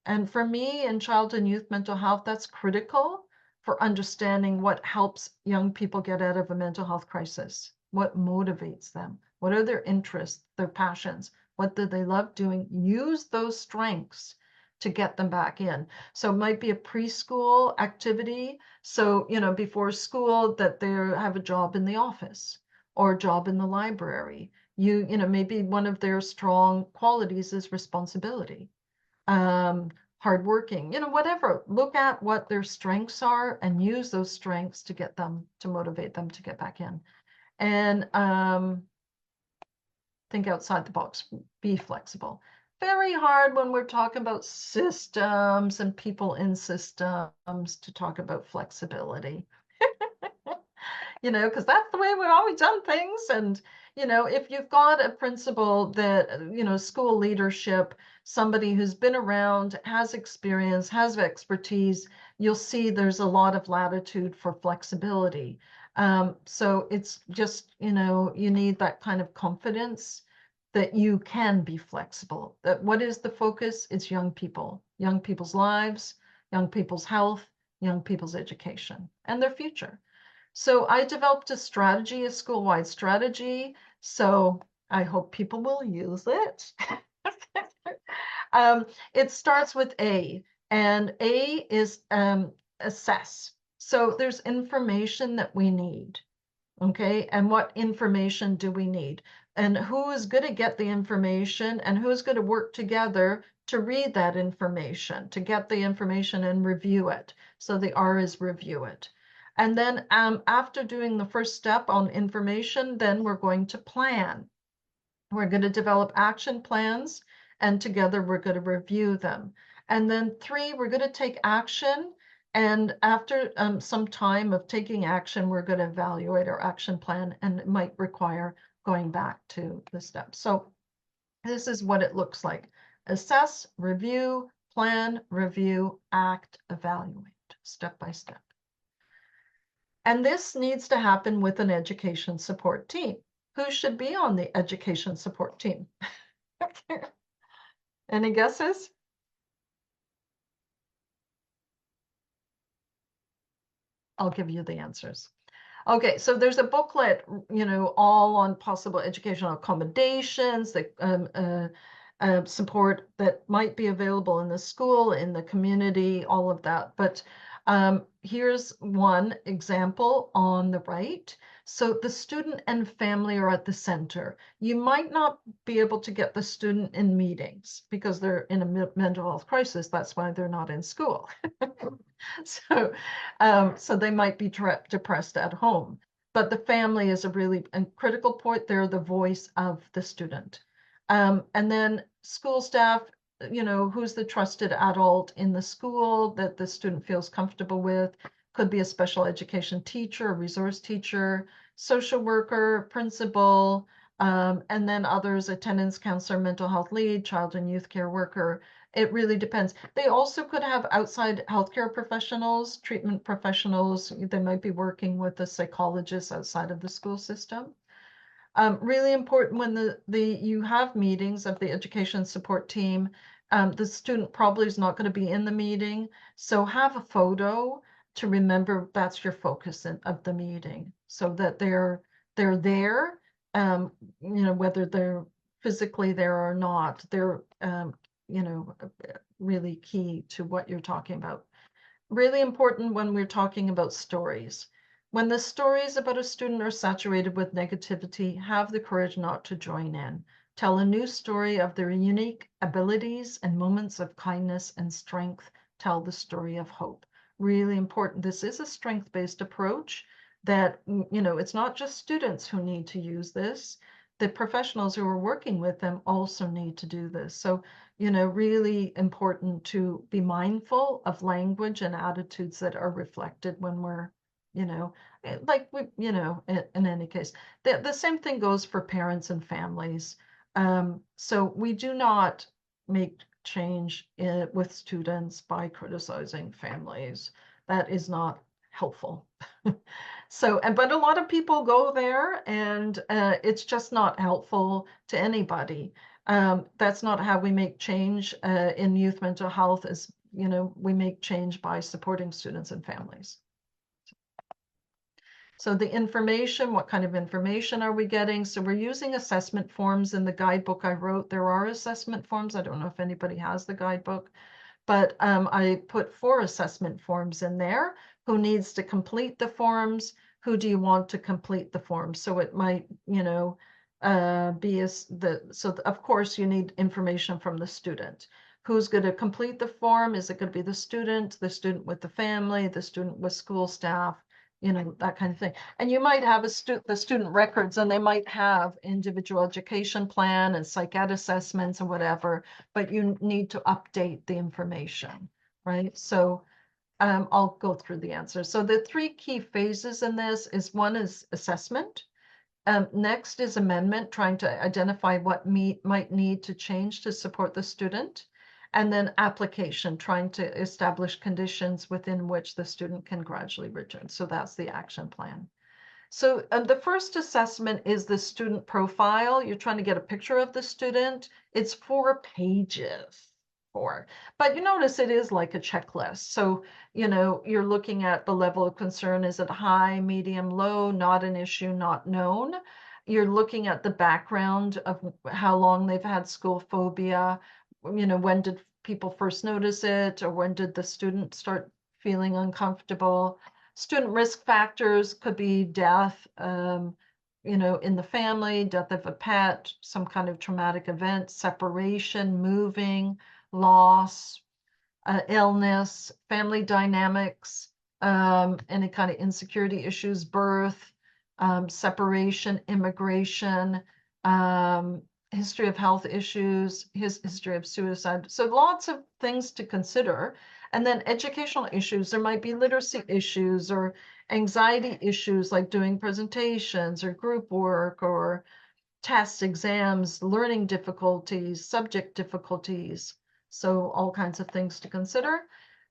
And for me in child and youth mental health, that's critical for understanding what helps young people get out of a mental health crisis. What motivates them? What are their interests, their passions? What do they love doing? Use those strengths to get them back in. So it might be a preschool activity. So, before school, that they have a job in the office or a job in the library. Maybe one of their strong qualities is responsibility. hardworking, whatever. Look at what their strengths are and use those strengths to get them, to motivate them to get back in. And think outside the box, be flexible. Very hard when we're talking about systems and people in systems to talk about flexibility. Because that's the way we've always done things. And, if you've got a principal that, school leadership, somebody who's been around, has experience, has expertise, you'll see there's a lot of latitude for flexibility. So it's just, you need that kind of confidence that you can be flexible. That what is the focus? It's young people, young people's lives, young people's health, young people's education, and their future. So I developed a strategy, a school-wide strategy. So I hope people will use it. It starts with A, and A is assess. So there's information that we need. Okay, and what information do we need? And who is going to get the information and who is going to work together to read that information, to get the information and review it. So the R is review it. And then after doing the first step on information, then we're going to plan. We're going to develop action plans, and together we're going to review them. And then 3, we're going to take action. And after some time of taking action, we're going to evaluate our action plan, and it might require going back to the steps. So this is what it looks like. Assess, review, plan, review, act, evaluate, step by step. And this needs to happen with an education support team. Who should be on the education support team? Any guesses? I'll give you the answers. Okay, so there's a booklet, all on possible educational accommodations that support that might be available in the school, in the community, all of that. But here's one example on the right. So the student and family are at the center. You might not be able to get the student in meetings because they're in a mental health crisis. That's why they're not in school. So they might be depressed at home. But the family is a really critical point. They're the voice of the student. And then school staff, who's the trusted adult in the school that the student feels comfortable with. Could be a special education teacher, a resource teacher, social worker, principal, and then others, attendance counselor, mental health lead, child and youth care worker. It really depends. They also could have outside healthcare professionals, treatment professionals. They might be working with a psychologist outside of the school system. Really important when you have meetings of the education support team, the student probably is not going to be in the meeting. So have a photo to remember that's your focus of the meeting so that they're there, whether they're physically there or not, they're, really key to what you're talking about. Really important when we're talking about stories. When the stories about a student are saturated with negativity, have the courage not to join in. Tell a new story of their unique abilities and moments of kindness and strength. Tell the story of hope. Really important. This is a strength-based approach that, it's not just students who need to use this. The professionals who are working with them also need to do this. So, really important to be mindful of language and attitudes that are reflected when we're, like we, in any case. The same thing goes for parents and families. So we do not make change with students by criticizing families. That is not helpful. So, but a lot of people go there, and it's just not helpful to anybody. That's not how we make change in youth mental health. Is we make change by supporting students and families. So the information, what kind of information are we getting? So we're using assessment forms in the guidebook I wrote. There are assessment forms. I don't know if anybody has the guidebook, but I put 4 assessment forms in there. Who needs to complete the forms? Who do you want to complete the forms? So it might, be so of course you need information from the student. Who's going to complete the form? Is it going to be the student with the family, the student with school staff, that kind of thing. And you might have the student records, and they might have individual education plan and psych ed assessments and whatever, but you need to update the information, right? So I'll go through the answers. So the three key phases in this is one is assessment. Next is amendment, trying to identify what might need to change to support the student. And then application, trying to establish conditions within which the student can gradually return. So that's the action plan. So the first assessment is the student profile. You're trying to get a picture of the student. It's 4 pages. But you notice it is like a checklist. So, you're looking at the level of concern. Is it high, medium, low, not an issue, not known? You're looking at the background of how long they've had school phobia. When did people first notice it, or when did the student start feeling uncomfortable? Student risk factors could be death, in the family, death of a pet, some kind of traumatic event, separation, moving, loss, illness, family dynamics, any kind of insecurity issues, birth, separation, immigration, um, history of health issues, history of suicide. So lots of things to consider. And then educational issues. There might be literacy issues or anxiety issues like doing presentations or group work or tests, exams, learning difficulties, subject difficulties. So all kinds of things to consider.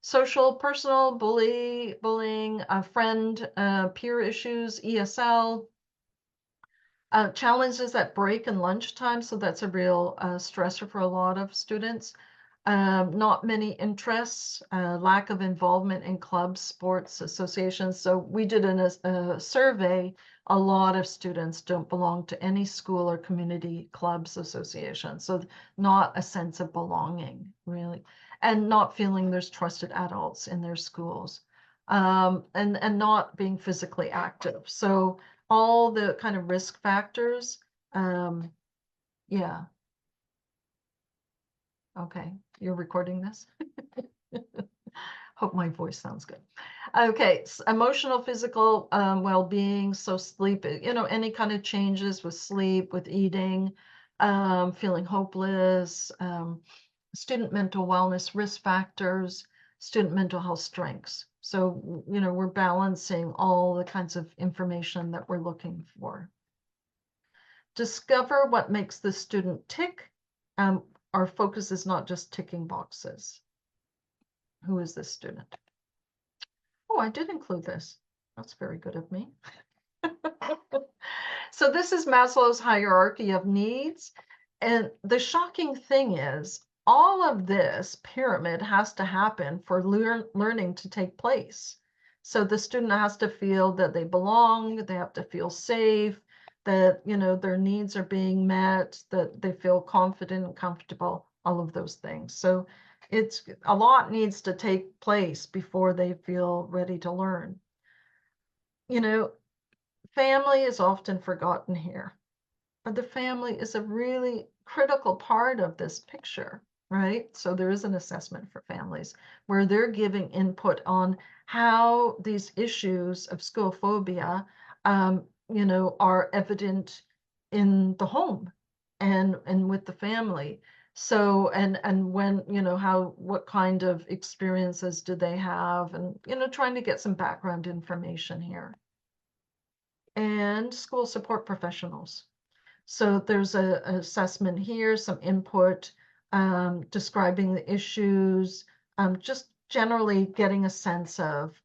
Social, personal, bullying, a friend, peer issues, ESL, challenges at break and lunchtime. So that's a real stressor for a lot of students. Not many interests, lack of involvement in clubs, sports, associations. So we did a survey. A lot of students don't belong to any school or community clubs, associations. So not a sense of belonging, really, and not feeling there's trusted adults in their schools, and not being physically active. So all the kind of risk factors. Yeah. Okay. You're recording this? Hope my voice sounds good. Okay, emotional, physical well-being, so sleep, any kind of changes with sleep, with eating, feeling hopeless, student mental wellness risk factors, student mental health strengths. So, we're balancing all the kinds of information that we're looking for. Discover what makes the student tick. Our focus is not just ticking boxes. Who is this student? Oh, I did include this. That's very good of me. So this is Maslow's hierarchy of needs. And the shocking thing is, all of this pyramid has to happen for learning to take place. So the student has to feel that they belong, they have to feel safe, that their needs are being met, that they feel confident and comfortable, all of those things. So it's a lot needs to take place before they feel ready to learn. Family is often forgotten here, but the family is a really critical part of this picture, right? So there is an assessment for families where they're giving input on how these issues of school phobia, are evident in the home and with the family. So and when what kind of experiences do they have, and trying to get some background information here. And school support professionals. So there's an assessment here, some input, describing the issues, just generally getting a sense of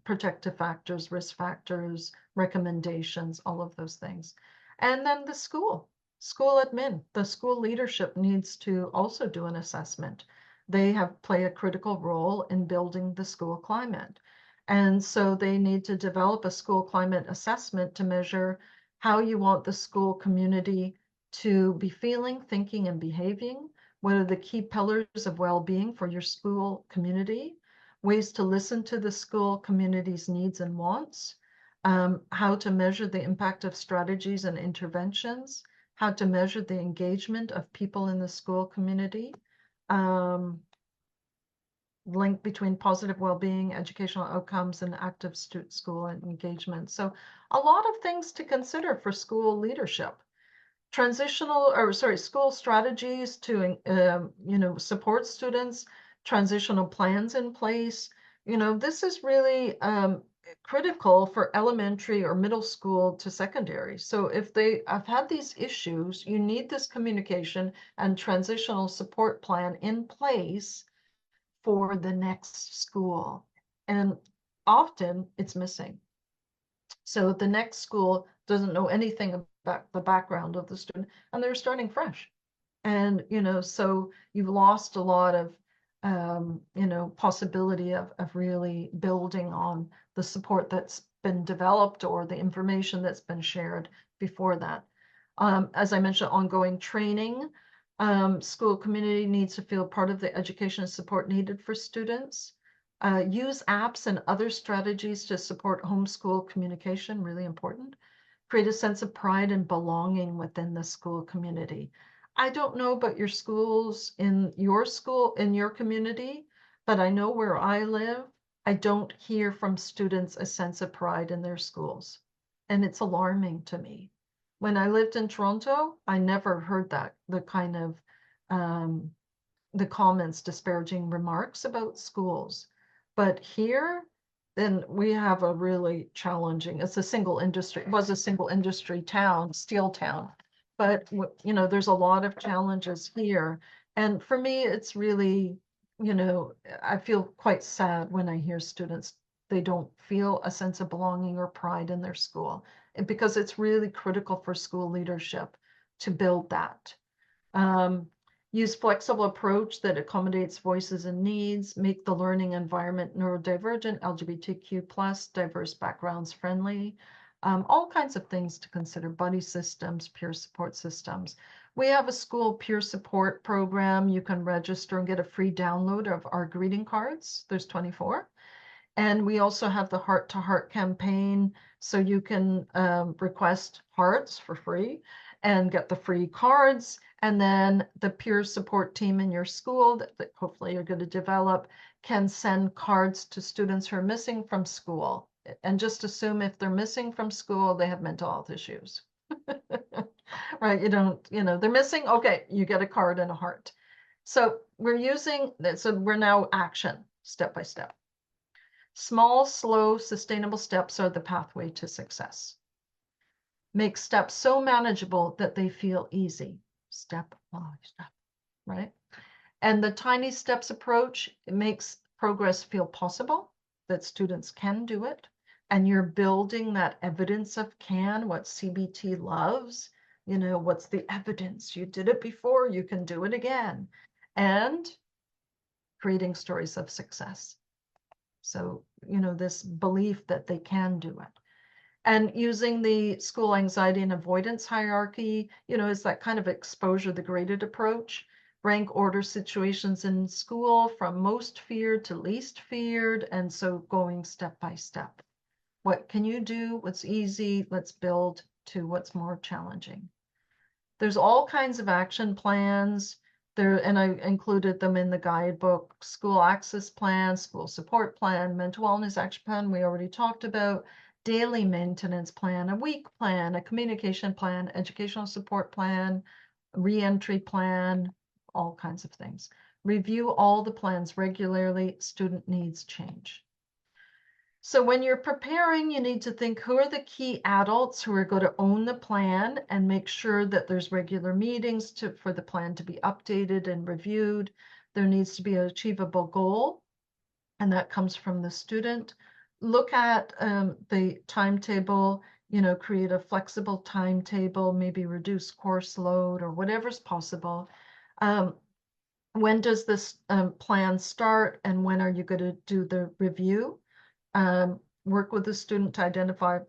protective factors, risk factors, recommendations, all of those things. And then the school admin, the school leadership needs to also do an assessment. They play a critical role in building the school climate. And so they need to develop a school climate assessment to measure how you want the school community to be feeling, thinking, and behaving. What are the key pillars of well-being for your school community? Ways to listen to the school community's needs and wants. How to measure the impact of strategies and interventions. How to measure the engagement of people in the school community. link between positive well-being, educational outcomes, and active school engagement. So a lot of things to consider for school leadership. School strategies to support students, transitional plans in place. This is really critical for elementary or middle school to secondary. So if they have had these issues, you need this communication and transitional support plan in place for the next school. And often it's missing. So the next school doesn't know anything about the background of the student, and they're starting fresh. And, so you've lost a lot of, possibility of really building on the support that's been developed or the information that's been shared before that. As I mentioned, ongoing training. School community needs to feel part of the education and support needed for students. Use apps and other strategies to support homeschool communication, really important. Create a sense of pride and belonging within the school community. I don't know about your schools in your school, in your community, but I know where I live, I don't hear from students a sense of pride in their schools. And it's alarming to me. When I lived in Toronto, I never heard that, the kind of the comments, disparaging remarks about schools. But here, then we have a really challenging, it's a single industry, it was a single industry town, steel town. But, there's a lot of challenges here. And for me, it's really, I feel quite sad when I hear students, they don't feel a sense of belonging or pride in their school. Because it's really critical for school leadership to build that. Use flexible approach that accommodates voices and needs, make the learning environment neurodivergent, LGBTQ plus, diverse backgrounds friendly, all kinds of things to consider, buddy systems, peer support systems. We have a school peer support program. You can register and get a free download of our greeting cards. There's 24. And we also have the Heart to Heart campaign. So you can request hearts for free and get the free cards. And then the peer support team in your school that hopefully you're going to develop can send cards to students who are missing from school. And just assume if they're missing from school, they have mental health issues. Right? They're missing. Okay, you get a card and a heart. So we're now action, step by step. Small, slow, sustainable steps are the pathway to success. Make steps so manageable that they feel easy. Step by step, right? And the tiny steps approach, it makes progress feel possible, that students can do it. And you're building that evidence of can, what CBT loves. What's the evidence? You did it before, you can do it again. And creating stories of success. So, this belief that they can do it. And using the school anxiety and avoidance hierarchy, is that kind of exposure, the graded approach. Rank order situations in school from most feared to least feared. And so going step by step. What can you do? What's easy? Let's build to what's more challenging. There's all kinds of action plans there, and I included them in the guidebook: school access plan, school support plan, mental wellness action plan, we already talked about, daily maintenance plan, a week plan, a communication plan, educational support plan, reentry plan, all kinds of things. Review all the plans regularly, student needs change. So when you're preparing, you need to think, who are the key adults who are going to own the plan, and make sure that there's regular meetings for the plan to be updated and reviewed. There needs to be an achievable goal, and that comes from the student. Look at the timetable, create a flexible timetable, maybe reduce course load or whatever's possible. When does this plan start, and when are you going to do the review? Work with the student to identify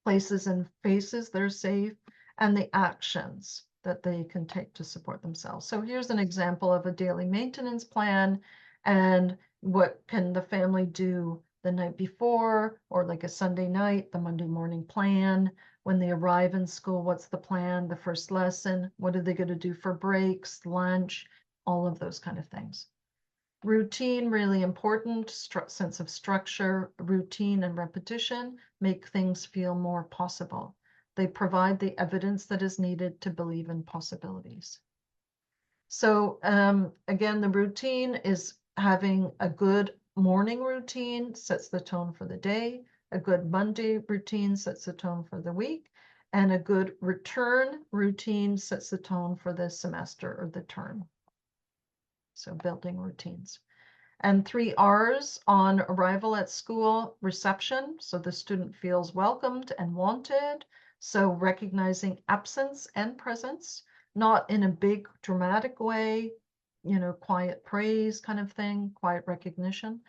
places and faces that are safe, and the actions that they can take to support themselves. So here's an example of a daily maintenance plan, and what can the family do the night before, or like a Sunday night, the Monday morning plan. When they arrive in school, what's the plan? The first lesson, what are they going to do for breaks, lunch? all of those kind of things. Routine, really important, sense of structure, routine and repetition make things feel more possible. They provide the evidence that is needed to believe in possibilities. So again, the routine is having a good morning routine sets the tone for the day, a good Monday routine sets the tone for the week, and a good return routine sets the tone for the semester or the term. So building routines. And 3 R's on arrival at school: reception, so the student feels welcomed and wanted. So recognizing absence and presence, not in a big dramatic way, quiet praise kind of thing, quiet recognition.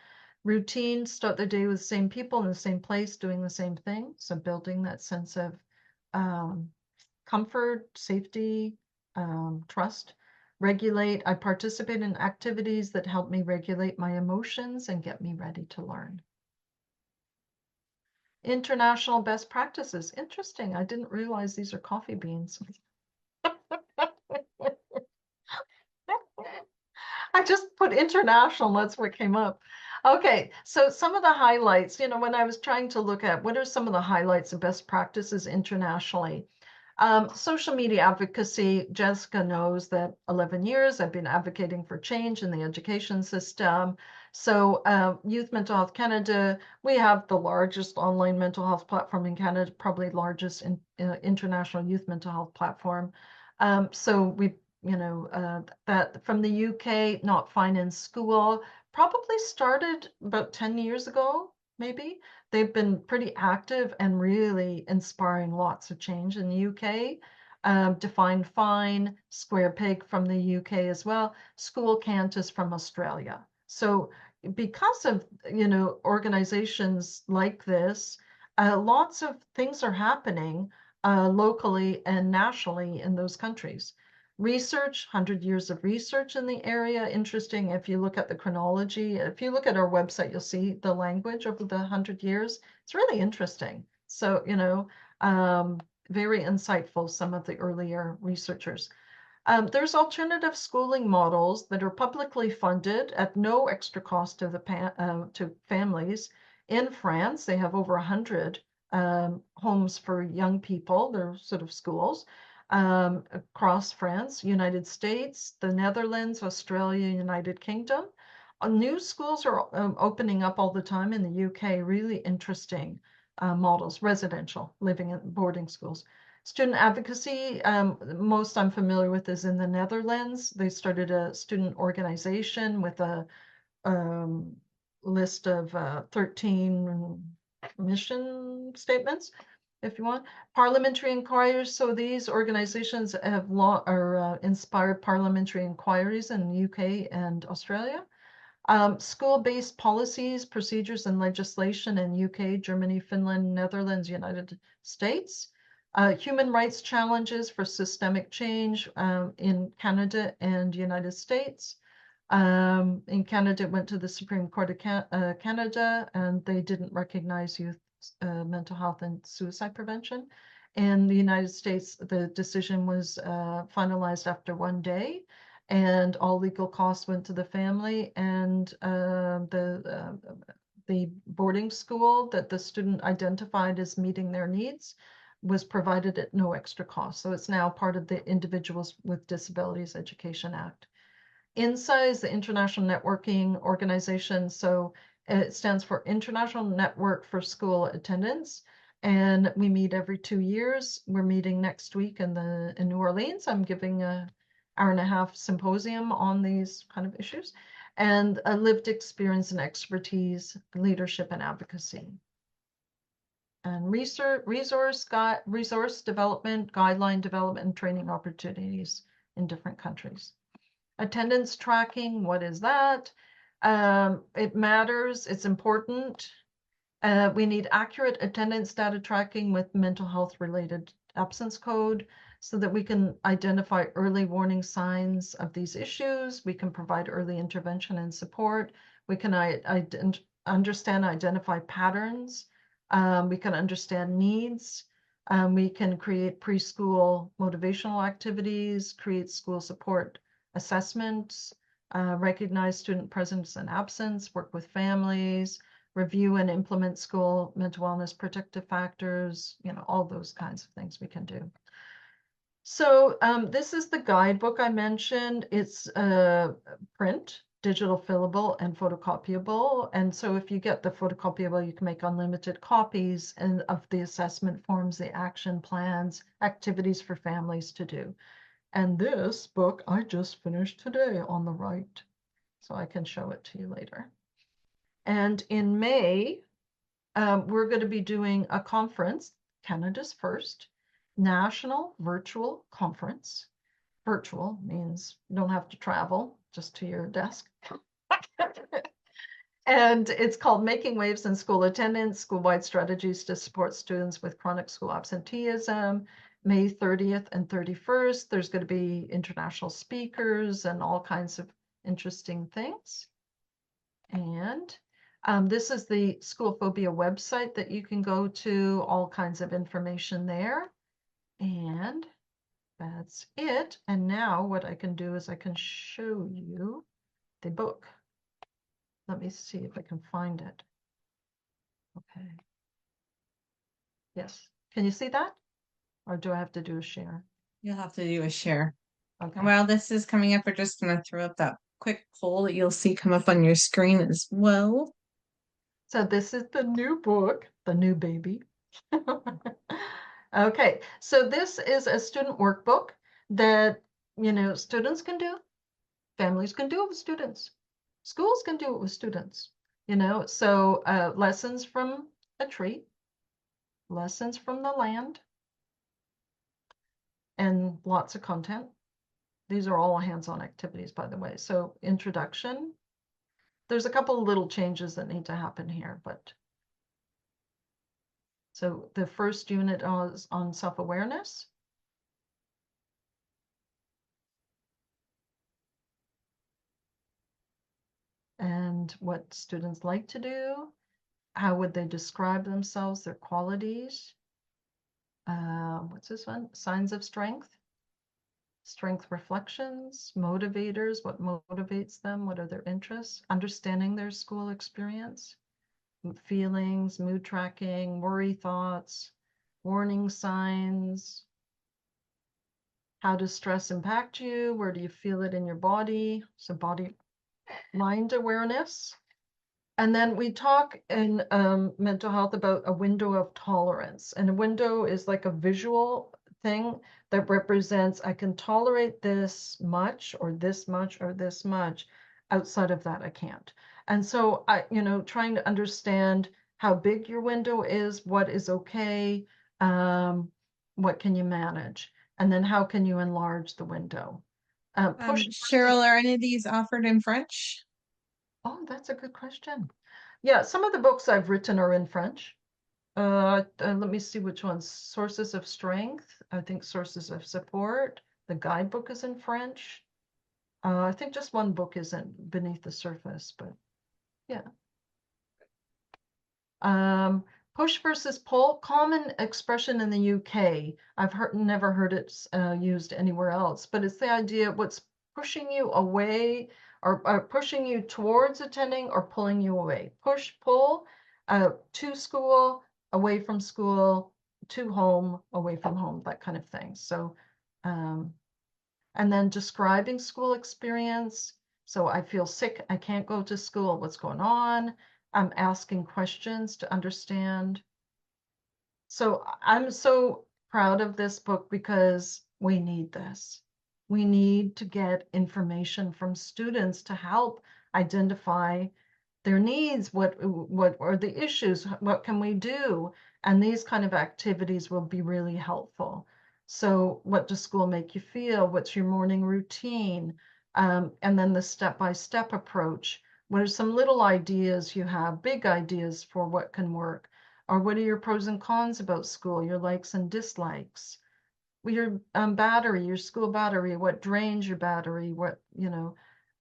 Routine, start the day with the same people in the same place doing the same thing. So building that sense of um, comfort, safety, trust. Regulate, I participate in activities that help me regulate my emotions and get me ready to learn. International best practices. Interesting. I didn't realize these are coffee beans. I just put international, that's what came up. Okay, so some of the highlights, when I was trying to look at what are some of the highlights of best practices internationally. Social media advocacy, Jessica knows that 11 years I've been advocating for change in the education system. So Youth Mental Health Canada, we have the largest online mental health platform in Canada, probably largest international youth mental health platform. So we, that from the UK, Not Fine in School, probably started about 10 years ago, maybe. They've been pretty active and really inspiring lots of change in the UK. Define Fine, Square Peg from the UK as well. School Cant is from Australia. So because of, organizations like this, lots of things are happening locally and nationally in those countries. Research, 100 years of research in the area. Interesting. If you look at the chronology, if you look at our website, you'll see the language over the 100 years. It's really interesting. So, very insightful, some of the earlier researchers. There's alternative schooling models that are publicly funded at no extra cost to to families. In France, they have over 100 homes for young people. They're sort of schools across France, United States, the Netherlands, Australia, United Kingdom. New schools are opening up all the time in the UK, really interesting models, residential living in boarding schools. Student advocacy, most I'm familiar with is in the Netherlands. They started a student organization with a list of 13 mission statements, if you want. Parliamentary inquiries. So these organizations have inspired parliamentary inquiries in the UK and Australia. School-based policies, procedures, and legislation in UK, Germany, Finland, Netherlands, United States. Human rights challenges for systemic change in Canada and United States. In Canada, it went to the Supreme Court of Canada, and they didn't recognize youth mental health and suicide prevention. In the United States, the decision was finalized after one day, and all legal costs went to the family, and the boarding school that the student identified as meeting their needs was provided at no extra cost. So it's now part of the Individuals with Disabilities Education Act. INSA is the International Networking Organization. So it stands for International Network for School Attendance. And we meet every 2 years. We're meeting next week in New Orleans. I'm giving a hour-and-a-half symposium on these kind of issues, and a lived experience and expertise, leadership and advocacy. And resource development, guideline development, and training opportunities in different countries. Attendance tracking, what is that? It matters, it's important. We need accurate attendance data tracking with mental health related absence code so that we can identify early warning signs of these issues. We can provide early intervention and support. We can understand, identify patterns. We can understand needs. We can create preschool motivational activities, create school support assessments, recognize student presence and absence, work with families, review and implement school mental wellness protective factors, all those kinds of things we can do. So this is the guidebook I mentioned. It's print, digital fillable, and photocopyable. And so if you get the photocopyable, you can make unlimited copies of the assessment forms, the action plans, activities for families to do. And this book I just finished today on the right, so I can show it to you later. And in May, we're going to be doing a conference, Canada's first national virtual conference. Virtual means you don't have to travel, just to your desk. And it's called Making Waves in School Attendance, School-Wide Strategies to Support Students with Chronic School Absenteeism. May 30th and 31st, there's going to be international speakers and all kinds of interesting things. And this is the School Phobia website that you can go to, all kinds of information there. And that's it. And now what I can do is I can show you the book. Let me see if I can find it. Okay. Yes. Can you see that? Or do I have to do a share? You'll have to do a share. Okay. And while this is coming up, we're just going to throw up that quick poll that you'll see come up on your screen as well. So this is the new book, the new baby. Okay, so this is a student workbook that, students can do, families can do it with students, schools can do it with students, so lessons from a tree, lessons from the land, and lots of content. These are all hands-on activities, by the way. So introduction, there's a couple of little changes that need to happen here, but so the first unit is on self-awareness. And what students like to do, how would they describe themselves, their qualities. What's this one? Signs of strength, strength reflections, motivators, what motivates them, what are their interests, understanding their school experience, feelings, mood tracking, worry thoughts, warning signs, how does stress impact you, where do you feel it in your body, so body mind awareness. And then we talk in mental health about a window of tolerance. And a window is like a visual thing that represents I can tolerate this much or this much or this much. Outside of that, I can't. And so trying to understand how big your window is, what is okay, what can you manage, and then how can you enlarge the window. Push versus Cheryl, are any of these offered in French? Oh, that's a good question. Yeah, some of the books I've written are in French. Let me see which ones. Sources of Strength, I think Sources of Support. The guidebook is in French. I think just one book isn't Beneath the Surface, but yeah. Push versus pull, common expression in the UK. I've never heard it used anywhere else, but it's the idea what's pushing you away or pushing you towards attending or pulling you away. Push, pull, to school, away from school, to home, away from home, that kind of thing. So, and then describing school experience. So I feel sick, I can't go to school, what's going on? I'm asking questions to understand. So I'm so proud of this book because we need this. We need to get information from students to help identify their needs, what are the issues, what can we do? And these kind of activities will be really helpful. So what does school make you feel? What's your morning routine? And then the step-by-step approach. What are some little ideas you have, big ideas for what can work? Or what are your pros and cons about school, your likes and dislikes? Your battery, your school battery, what drains your battery, what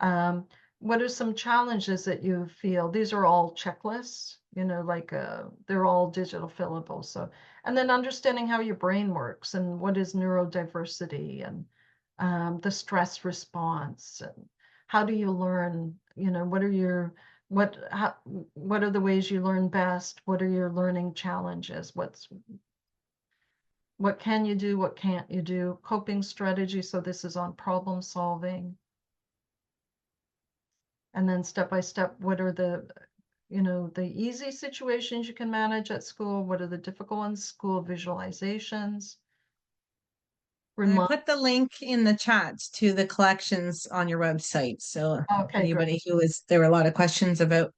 are some challenges that you feel? These are all checklists, they're all digital fillable. So, and then understanding how your brain works and what is neurodiversity and the stress response. How do you learn? What are your what are the ways you learn best? What are your learning challenges? What can you do? What can't you do? Coping strategy. So this is on problem solving. And then step by step, what are the easy situations you can manage at school? What are the difficult ones? School visualizations. And I Remind, put the link in the chat to the collections on your website. So okay, great. anybody who is, there were a lot of questions about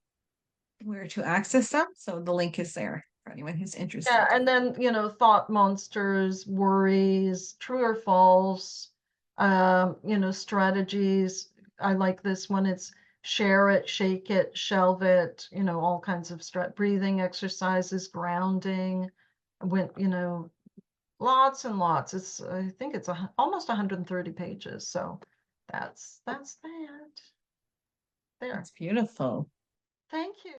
where to access them. So the link is there for anyone who's Yeah, interested. and then, thought monsters, worries, true or false, strategies. I like this one. It's share it, shake it, shelve it, all kinds of breathing exercises, grounding, lots and lots. I think it's almost 130 pages. So that's that. There. That's beautiful. Thank you.